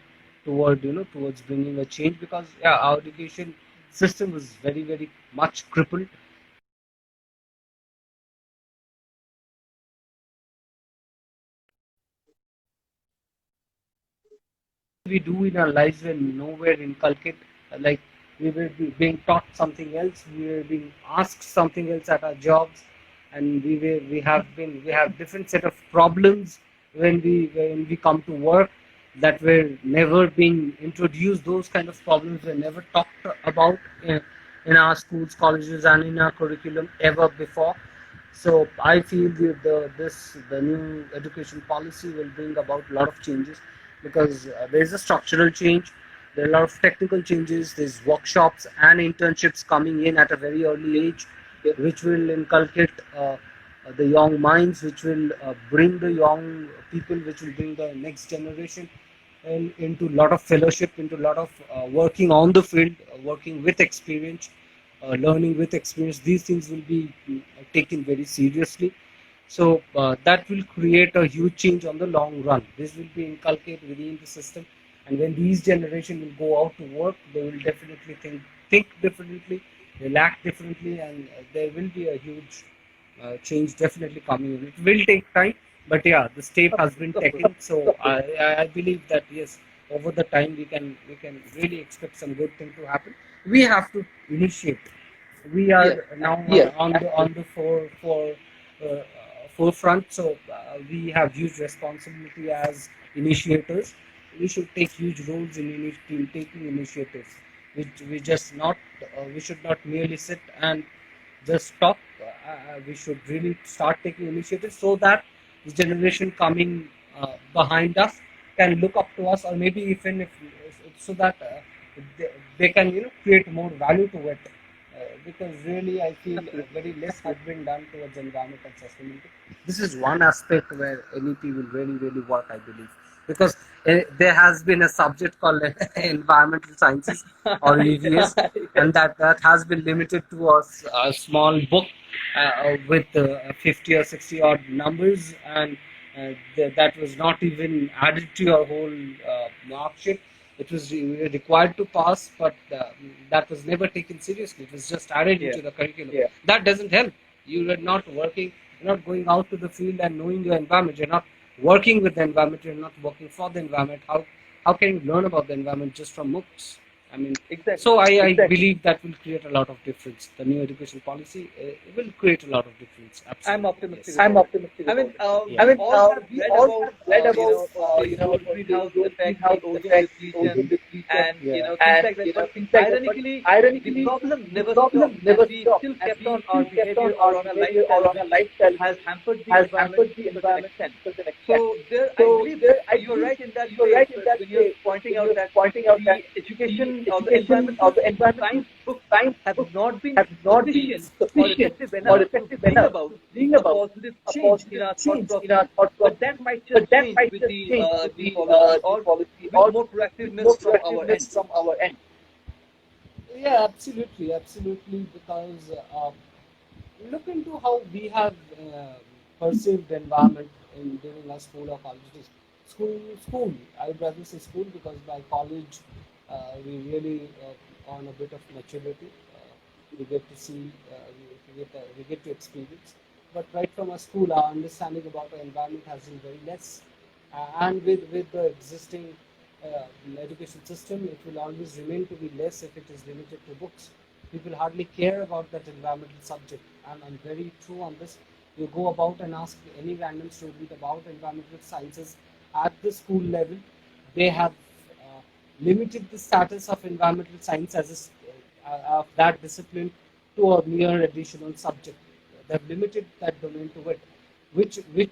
[SPEAKER 2] toward towards bringing a change, because yeah, our education system was very much crippled. We do in our lives were nowhere inculcated. Like, we were being taught something else, we were being asked something else at our jobs, and we have different set of problems when we come to work that were never being introduced. Those kind of problems were never talked about in our schools, colleges, and in our curriculum ever before. So I feel the new education policy will bring about a lot of changes, because there is a structural change. There are a lot of technical changes. There's workshops and internships coming in at a very early age, which will inculcate the young minds, which will bring the young people, which will bring the next generation and into a lot of fellowship, into a lot of working on the field, working with experience, learning with experience. These things will be taken very seriously. So that will create a huge change on the long run. This will be inculcated within the system, and when these generation will go out to work, they will definitely think differently, they'll act differently, and there will be a huge change definitely coming in. It will take time, but yeah, the step has been taken. So I believe that yes, over the time we can really expect some good thing to happen. We have to initiate. We
[SPEAKER 1] Yeah.
[SPEAKER 2] are now on the uh, forefront, so we have huge responsibility as initiators. We should take huge roles in taking initiatives. We just not we should not merely sit and just talk. We should really start taking initiatives, so that the generation coming behind us can look up to us, or maybe even if so that they can create more value to it. Because really, I feel very less has been done towards environmental sustainability. This is one aspect where NEP will really work, I believe, because there has been a subject called environmental sciences, or EVS, and that has been limited to a small book with 50 or 60 odd numbers, and that was not even added to your whole mark sheet. It was required to pass, but that was never taken seriously. It was just added into the curriculum. That doesn't help. You are not working, you're not going out to the field and knowing your environment. You're not working with the environment. You're not working for the environment. How can you learn about the environment just from books? I mean,
[SPEAKER 1] Exactly.
[SPEAKER 2] so I believe that will create a lot of difference. The new education policy will create a lot of difference. Absolutely.
[SPEAKER 1] I'm optimistic
[SPEAKER 2] Yes.
[SPEAKER 3] I'm
[SPEAKER 1] about it.
[SPEAKER 3] optimistic
[SPEAKER 1] I mean,
[SPEAKER 3] about it.
[SPEAKER 1] we all have
[SPEAKER 3] We
[SPEAKER 1] read
[SPEAKER 3] all
[SPEAKER 1] about,
[SPEAKER 3] have read about,
[SPEAKER 1] the whole
[SPEAKER 3] the
[SPEAKER 1] greenhouse
[SPEAKER 3] whole
[SPEAKER 1] effect, the
[SPEAKER 3] greenhouse
[SPEAKER 1] ozone
[SPEAKER 3] effect,
[SPEAKER 1] depletion,
[SPEAKER 3] ozone depletion,
[SPEAKER 1] and
[SPEAKER 2] Yeah.
[SPEAKER 1] things
[SPEAKER 3] and
[SPEAKER 1] like that. But
[SPEAKER 3] things like that. But
[SPEAKER 1] ironically, the
[SPEAKER 3] ironically,
[SPEAKER 1] problem
[SPEAKER 3] the
[SPEAKER 1] never stopped,
[SPEAKER 3] problem
[SPEAKER 1] and
[SPEAKER 3] never
[SPEAKER 1] we
[SPEAKER 3] stopped,
[SPEAKER 1] still
[SPEAKER 3] and
[SPEAKER 1] kept
[SPEAKER 3] we
[SPEAKER 1] on our
[SPEAKER 3] still kept
[SPEAKER 1] behavior
[SPEAKER 3] on
[SPEAKER 1] or
[SPEAKER 3] our
[SPEAKER 1] on our
[SPEAKER 3] behavior or
[SPEAKER 1] lifestyle,
[SPEAKER 3] on our
[SPEAKER 1] which
[SPEAKER 3] lifestyle,
[SPEAKER 1] has
[SPEAKER 3] which
[SPEAKER 1] hampered the
[SPEAKER 3] has
[SPEAKER 1] environment
[SPEAKER 3] hampered
[SPEAKER 1] to
[SPEAKER 3] the
[SPEAKER 1] a certain
[SPEAKER 3] environment
[SPEAKER 1] extent.
[SPEAKER 3] to a certain extent.
[SPEAKER 1] So there, I
[SPEAKER 3] So
[SPEAKER 1] believe
[SPEAKER 3] there, I
[SPEAKER 1] you're
[SPEAKER 3] believe
[SPEAKER 1] right in that
[SPEAKER 3] you're
[SPEAKER 1] way
[SPEAKER 3] right in that
[SPEAKER 1] when you're
[SPEAKER 3] way
[SPEAKER 1] pointing
[SPEAKER 3] when
[SPEAKER 1] out
[SPEAKER 3] you're
[SPEAKER 1] that
[SPEAKER 3] pointing out that
[SPEAKER 1] the
[SPEAKER 3] the
[SPEAKER 1] education or the
[SPEAKER 3] education or
[SPEAKER 1] environmental
[SPEAKER 3] the environmental
[SPEAKER 1] science books
[SPEAKER 3] science
[SPEAKER 1] have
[SPEAKER 3] books
[SPEAKER 1] not been
[SPEAKER 3] have not been
[SPEAKER 1] sufficient or
[SPEAKER 3] sufficient
[SPEAKER 1] effective
[SPEAKER 3] or
[SPEAKER 1] enough to
[SPEAKER 3] effective
[SPEAKER 1] bring
[SPEAKER 3] enough
[SPEAKER 1] about
[SPEAKER 3] to bring
[SPEAKER 1] a
[SPEAKER 3] about
[SPEAKER 1] positive
[SPEAKER 3] a
[SPEAKER 1] change in
[SPEAKER 3] positive
[SPEAKER 1] our thought
[SPEAKER 3] change in
[SPEAKER 1] process.
[SPEAKER 3] our thought
[SPEAKER 1] But
[SPEAKER 3] process.
[SPEAKER 1] that might just
[SPEAKER 3] But that
[SPEAKER 1] change
[SPEAKER 3] might
[SPEAKER 1] with
[SPEAKER 3] just change with
[SPEAKER 1] the policy,
[SPEAKER 3] the
[SPEAKER 1] or
[SPEAKER 3] policy,
[SPEAKER 1] with
[SPEAKER 3] or
[SPEAKER 1] more
[SPEAKER 3] with
[SPEAKER 1] proactiveness
[SPEAKER 3] more
[SPEAKER 1] from our end.
[SPEAKER 3] proactiveness from our end.
[SPEAKER 2] Yeah, absolutely. Because look into how we have perceived environment during our school or college days. School. I'd rather say school, because by college we really on a bit of maturity. We get to see, we get to experience. But right from our school, our understanding about the environment has been very less. And with the existing education system, it will always remain to be less if it is limited to books. People hardly care about that environmental subject, and I'm very true on this. You go about and ask any random student about environmental sciences at the school level, they have limited the status of environmental science as of that discipline to a mere additional subject. They've limited that domain to it, which it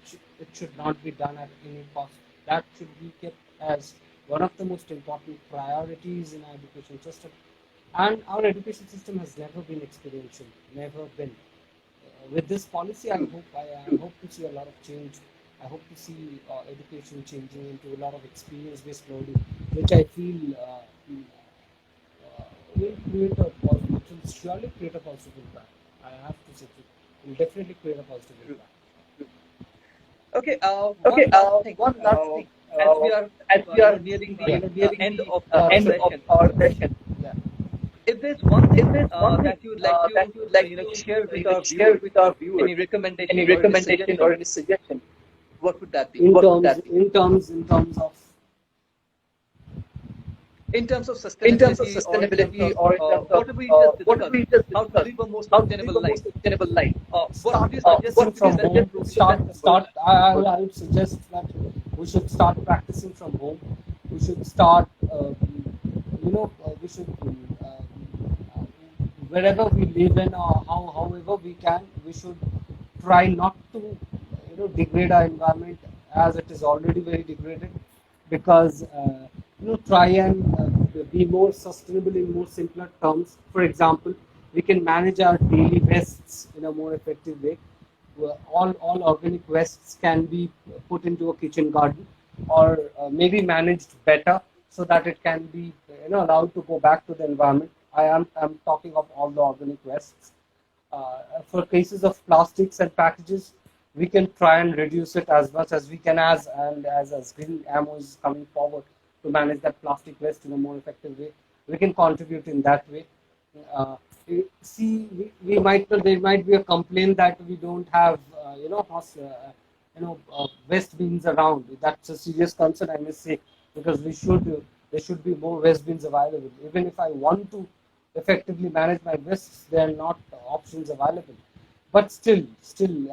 [SPEAKER 2] should not be done at any cost. That should be kept as one of the most important priorities in our education system. And our education system has never been experiential, never been. with this policy, I hope to see a lot of change. I hope to see education changing into a lot of experience-based learning, which I feel will create a positive, it will surely create a positive impact. I have to say it will definitely create a positive
[SPEAKER 1] True.
[SPEAKER 2] impact.
[SPEAKER 1] Okay.
[SPEAKER 3] Okay,
[SPEAKER 1] One last thing.
[SPEAKER 3] one last thing.
[SPEAKER 1] As we are,
[SPEAKER 3] As we are
[SPEAKER 1] nearing
[SPEAKER 2] Yeah.
[SPEAKER 1] the
[SPEAKER 3] nearing
[SPEAKER 1] end
[SPEAKER 3] the
[SPEAKER 1] of our
[SPEAKER 3] end of
[SPEAKER 1] session,
[SPEAKER 3] our session,
[SPEAKER 2] Yeah.
[SPEAKER 1] if there's one
[SPEAKER 3] if
[SPEAKER 1] thing
[SPEAKER 3] there's one thing
[SPEAKER 1] that you would like
[SPEAKER 3] that
[SPEAKER 1] to,
[SPEAKER 3] you would like to
[SPEAKER 1] share with our
[SPEAKER 3] share
[SPEAKER 1] viewers,
[SPEAKER 3] with our
[SPEAKER 1] any
[SPEAKER 3] viewers, any
[SPEAKER 1] recommendation or any
[SPEAKER 3] recommendation or
[SPEAKER 1] suggestion,
[SPEAKER 3] any suggestion,
[SPEAKER 1] what would that be?
[SPEAKER 2] In
[SPEAKER 3] what would
[SPEAKER 2] terms,
[SPEAKER 3] that be?
[SPEAKER 2] in terms of
[SPEAKER 1] In terms of
[SPEAKER 3] In terms of
[SPEAKER 1] sustainability, or in terms
[SPEAKER 3] sustainability,
[SPEAKER 1] of
[SPEAKER 3] or in terms of
[SPEAKER 1] whatever we just
[SPEAKER 3] whatever
[SPEAKER 1] discussed,
[SPEAKER 3] we just
[SPEAKER 1] how to
[SPEAKER 3] discussed,
[SPEAKER 1] live a more
[SPEAKER 3] how to live
[SPEAKER 1] sustainable
[SPEAKER 3] a more
[SPEAKER 1] life,
[SPEAKER 3] sustainable life,
[SPEAKER 1] what would you
[SPEAKER 2] start
[SPEAKER 1] suggest
[SPEAKER 3] what
[SPEAKER 1] would be
[SPEAKER 2] practicing
[SPEAKER 1] the
[SPEAKER 3] would
[SPEAKER 2] from
[SPEAKER 3] you
[SPEAKER 1] best
[SPEAKER 2] home.
[SPEAKER 3] suggest would
[SPEAKER 1] approach?
[SPEAKER 3] be the best
[SPEAKER 2] Start.
[SPEAKER 3] approach?
[SPEAKER 2] I would suggest that we should start practicing from home. We should start. We should wherever we live in, or however we can, we should try not to degrade our environment as it is already very degraded, because try and be more sustainable in more simpler terms. For example, we can manage our daily wastes in a more effective way. All organic wastes can be put into a kitchen garden, or maybe managed better, so that it can be allowed to go back to the environment. I'm talking of all the organic wastes. For cases of plastics and packages, we can try and reduce it as much as we can, as Green Ammo is coming forward to manage that plastic waste in a more effective way. We can contribute in that way. We might, there might be a complaint that we don't have waste bins around. That's a serious concern, I must say, because there should be more waste bins available. Even if I want to effectively manage my wastes, there are not options available. But still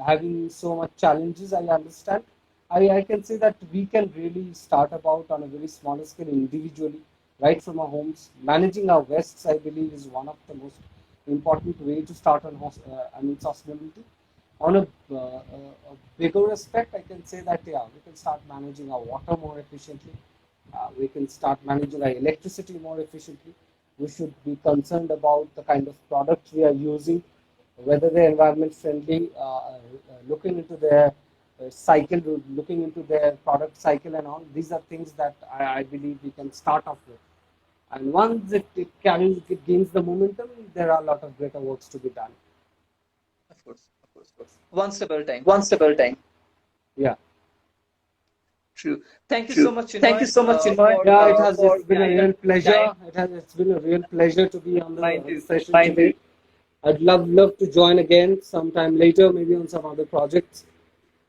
[SPEAKER 2] having so much challenges, I understand. I can say that we can really start about on a very smaller scale individually, right from our homes. Managing our wastes, I believe, is one of the most important way to start on sustainability. On a bigger aspect, I can say that we can start managing our water more efficiently. We can start managing our electricity more efficiently. We should be concerned about the kind of products we are using, whether they're environment friendly, looking into their cycle, looking into their product cycle and all. These are things that I believe we can start off with. And once it gains the momentum, there are a lot of greater works to be done.
[SPEAKER 1] Of course, of course, of course. One step at a time.
[SPEAKER 3] One step at a time.
[SPEAKER 2] Yeah.
[SPEAKER 1] True. Thank you so
[SPEAKER 3] True.
[SPEAKER 1] much,
[SPEAKER 3] Thank you
[SPEAKER 1] Chinmoy,
[SPEAKER 3] so much, Chinmoy,
[SPEAKER 1] for
[SPEAKER 2] Yeah,
[SPEAKER 3] for
[SPEAKER 2] it's been a
[SPEAKER 1] giving us
[SPEAKER 2] real
[SPEAKER 1] the
[SPEAKER 2] pleasure.
[SPEAKER 1] time.
[SPEAKER 2] It's been a real pleasure to be on
[SPEAKER 1] Mine
[SPEAKER 2] the
[SPEAKER 1] too.
[SPEAKER 2] session
[SPEAKER 3] Mine
[SPEAKER 2] today.
[SPEAKER 3] too.
[SPEAKER 2] I'd love to join again sometime later, maybe on some other projects.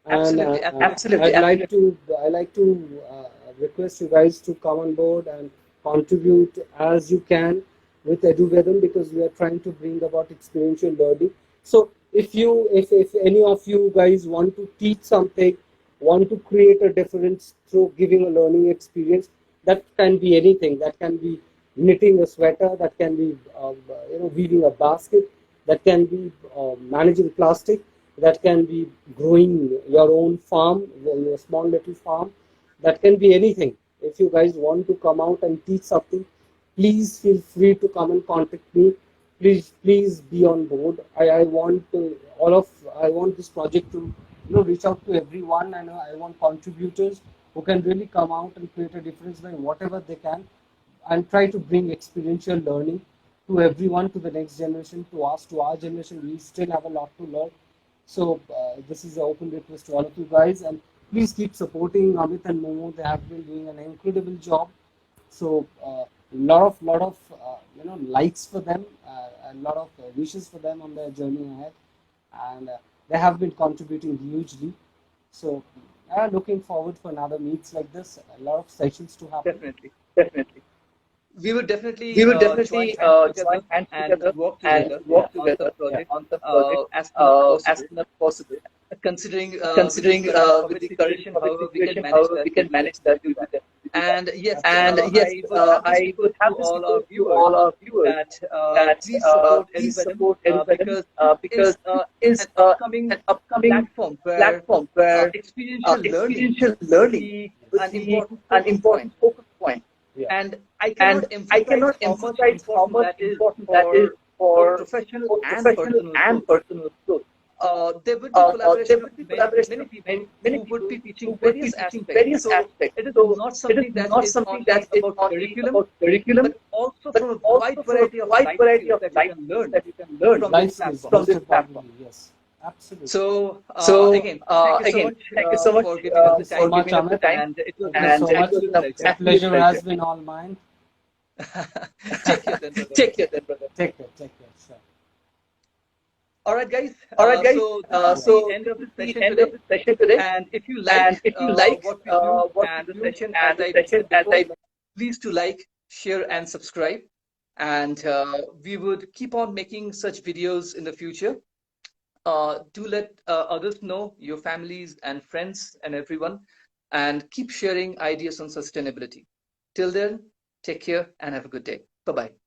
[SPEAKER 2] And
[SPEAKER 1] Absolutely, absolutely.
[SPEAKER 2] I like to request you guys to come on board and contribute as you can with EduVedam, because we are trying to bring about experiential learning. So if any of you guys want to teach something, want to create a difference through giving a learning experience, that can be anything. That can be knitting a sweater, that can be weaving a basket, that can be managing plastic, that can be growing your own farm, your small little farm, that can be anything. If you guys want to come out and teach something, please feel free to come and contact me. Please be on board. I want I want this project to reach out to everyone, and I want contributors who can really come out and create a difference by whatever they can, and try to bring experiential learning to everyone, to the next generation, to us, to our generation. We still have a lot to learn. So this is an open request to all of you guys, and please keep supporting Amit and Momo. They have been doing an incredible job. So lot of likes for them, a lot of wishes for them on their journey ahead, and they have been contributing hugely. So looking forward for another meets like this. A lot of sessions to happen.
[SPEAKER 1] Definitely.
[SPEAKER 3] Definitely.
[SPEAKER 1] We will
[SPEAKER 3] We
[SPEAKER 1] definitely
[SPEAKER 3] will
[SPEAKER 1] join
[SPEAKER 3] definitely
[SPEAKER 1] hands together
[SPEAKER 3] join hands
[SPEAKER 1] and
[SPEAKER 3] together
[SPEAKER 1] work
[SPEAKER 3] and
[SPEAKER 1] together
[SPEAKER 3] work
[SPEAKER 1] on some
[SPEAKER 3] together
[SPEAKER 1] project
[SPEAKER 3] on some project
[SPEAKER 1] as soon as
[SPEAKER 3] as
[SPEAKER 1] possible.
[SPEAKER 3] soon as possible.
[SPEAKER 1] Considering with the
[SPEAKER 3] Considering
[SPEAKER 1] current
[SPEAKER 3] with
[SPEAKER 1] COVID
[SPEAKER 3] the current
[SPEAKER 1] situation,
[SPEAKER 3] COVID
[SPEAKER 1] however we can
[SPEAKER 3] situation,
[SPEAKER 1] manage
[SPEAKER 3] however
[SPEAKER 1] that,
[SPEAKER 3] we
[SPEAKER 1] we'll
[SPEAKER 3] can
[SPEAKER 1] do that.
[SPEAKER 3] manage that, we will definitely do that.
[SPEAKER 1] And yes,
[SPEAKER 3] And yes,
[SPEAKER 1] I would have this
[SPEAKER 3] I would
[SPEAKER 1] request
[SPEAKER 3] have
[SPEAKER 1] to
[SPEAKER 3] this
[SPEAKER 1] all our
[SPEAKER 3] request to
[SPEAKER 1] viewers
[SPEAKER 3] all our viewers
[SPEAKER 1] that
[SPEAKER 3] that
[SPEAKER 1] please support
[SPEAKER 3] please
[SPEAKER 1] EduVedam
[SPEAKER 3] support EduVedam
[SPEAKER 1] because this
[SPEAKER 3] because this
[SPEAKER 1] an
[SPEAKER 3] is
[SPEAKER 1] upcoming
[SPEAKER 3] an upcoming
[SPEAKER 1] platform where
[SPEAKER 3] platform where
[SPEAKER 1] experiential learning
[SPEAKER 3] experiential
[SPEAKER 1] would
[SPEAKER 3] learning
[SPEAKER 1] be
[SPEAKER 3] would
[SPEAKER 1] an
[SPEAKER 3] be
[SPEAKER 1] important
[SPEAKER 3] an
[SPEAKER 1] focus point.
[SPEAKER 3] important focus point.
[SPEAKER 2] Yeah.
[SPEAKER 1] And I
[SPEAKER 3] And
[SPEAKER 1] cannot
[SPEAKER 3] I
[SPEAKER 1] emphasize
[SPEAKER 3] cannot
[SPEAKER 1] how much
[SPEAKER 3] emphasize how
[SPEAKER 1] important
[SPEAKER 3] much
[SPEAKER 1] that is
[SPEAKER 3] important that is
[SPEAKER 1] for both
[SPEAKER 3] for
[SPEAKER 1] professional
[SPEAKER 3] both
[SPEAKER 1] and
[SPEAKER 3] professional
[SPEAKER 1] personal growth.
[SPEAKER 3] and personal growth. there would be collaboration of many people
[SPEAKER 2] many
[SPEAKER 3] who would be
[SPEAKER 2] people
[SPEAKER 3] teaching
[SPEAKER 2] who would be
[SPEAKER 3] various
[SPEAKER 2] teaching
[SPEAKER 3] aspects.
[SPEAKER 2] various
[SPEAKER 3] So
[SPEAKER 2] aspects.
[SPEAKER 3] it is
[SPEAKER 2] So
[SPEAKER 3] not
[SPEAKER 2] it
[SPEAKER 3] something
[SPEAKER 2] is
[SPEAKER 3] that
[SPEAKER 2] not
[SPEAKER 3] is
[SPEAKER 2] something
[SPEAKER 3] only
[SPEAKER 2] that is
[SPEAKER 3] about
[SPEAKER 2] only
[SPEAKER 3] curriculum,
[SPEAKER 2] about curriculum,
[SPEAKER 3] but also
[SPEAKER 2] but
[SPEAKER 3] from a wide
[SPEAKER 2] also from a
[SPEAKER 3] variety of
[SPEAKER 2] wide
[SPEAKER 3] life
[SPEAKER 2] variety
[SPEAKER 3] skills
[SPEAKER 2] of
[SPEAKER 3] that you
[SPEAKER 2] life
[SPEAKER 3] can
[SPEAKER 2] skills
[SPEAKER 3] learn
[SPEAKER 2] that you can learn
[SPEAKER 3] from
[SPEAKER 2] life
[SPEAKER 3] this
[SPEAKER 2] skills
[SPEAKER 3] platform.
[SPEAKER 2] from this platform. Yes, absolutely.
[SPEAKER 3] So
[SPEAKER 2] So
[SPEAKER 3] again, thank you so
[SPEAKER 2] again,
[SPEAKER 3] much
[SPEAKER 2] thank you so much
[SPEAKER 3] for giving us the
[SPEAKER 2] so
[SPEAKER 3] time,
[SPEAKER 2] much, Amit.
[SPEAKER 3] and it was
[SPEAKER 2] Thank
[SPEAKER 3] an
[SPEAKER 2] you so much.
[SPEAKER 3] absolute pleasure.
[SPEAKER 2] The pleasure has been all mine.
[SPEAKER 3] Take care then, brother.
[SPEAKER 2] Take care, then, brother. Take care. Take care. Sure.
[SPEAKER 3] All right, guys.
[SPEAKER 2] All right, guys.
[SPEAKER 3] So this is the
[SPEAKER 2] So
[SPEAKER 3] end
[SPEAKER 2] this
[SPEAKER 3] of
[SPEAKER 2] is
[SPEAKER 3] the
[SPEAKER 2] the
[SPEAKER 3] session
[SPEAKER 2] end of
[SPEAKER 3] today.
[SPEAKER 2] the session today.
[SPEAKER 3] And if you like
[SPEAKER 2] And if you like
[SPEAKER 3] what we do
[SPEAKER 2] what we
[SPEAKER 3] and the
[SPEAKER 2] do
[SPEAKER 3] session, as
[SPEAKER 2] and the
[SPEAKER 3] I
[SPEAKER 2] session,
[SPEAKER 3] mentioned
[SPEAKER 2] as
[SPEAKER 3] before,
[SPEAKER 2] I
[SPEAKER 3] please do like, share, and subscribe. And we would keep on making such videos in the future. Do let others know, your families and friends and everyone, and keep sharing ideas on sustainability. Till then, take care and have a good day. Bye bye.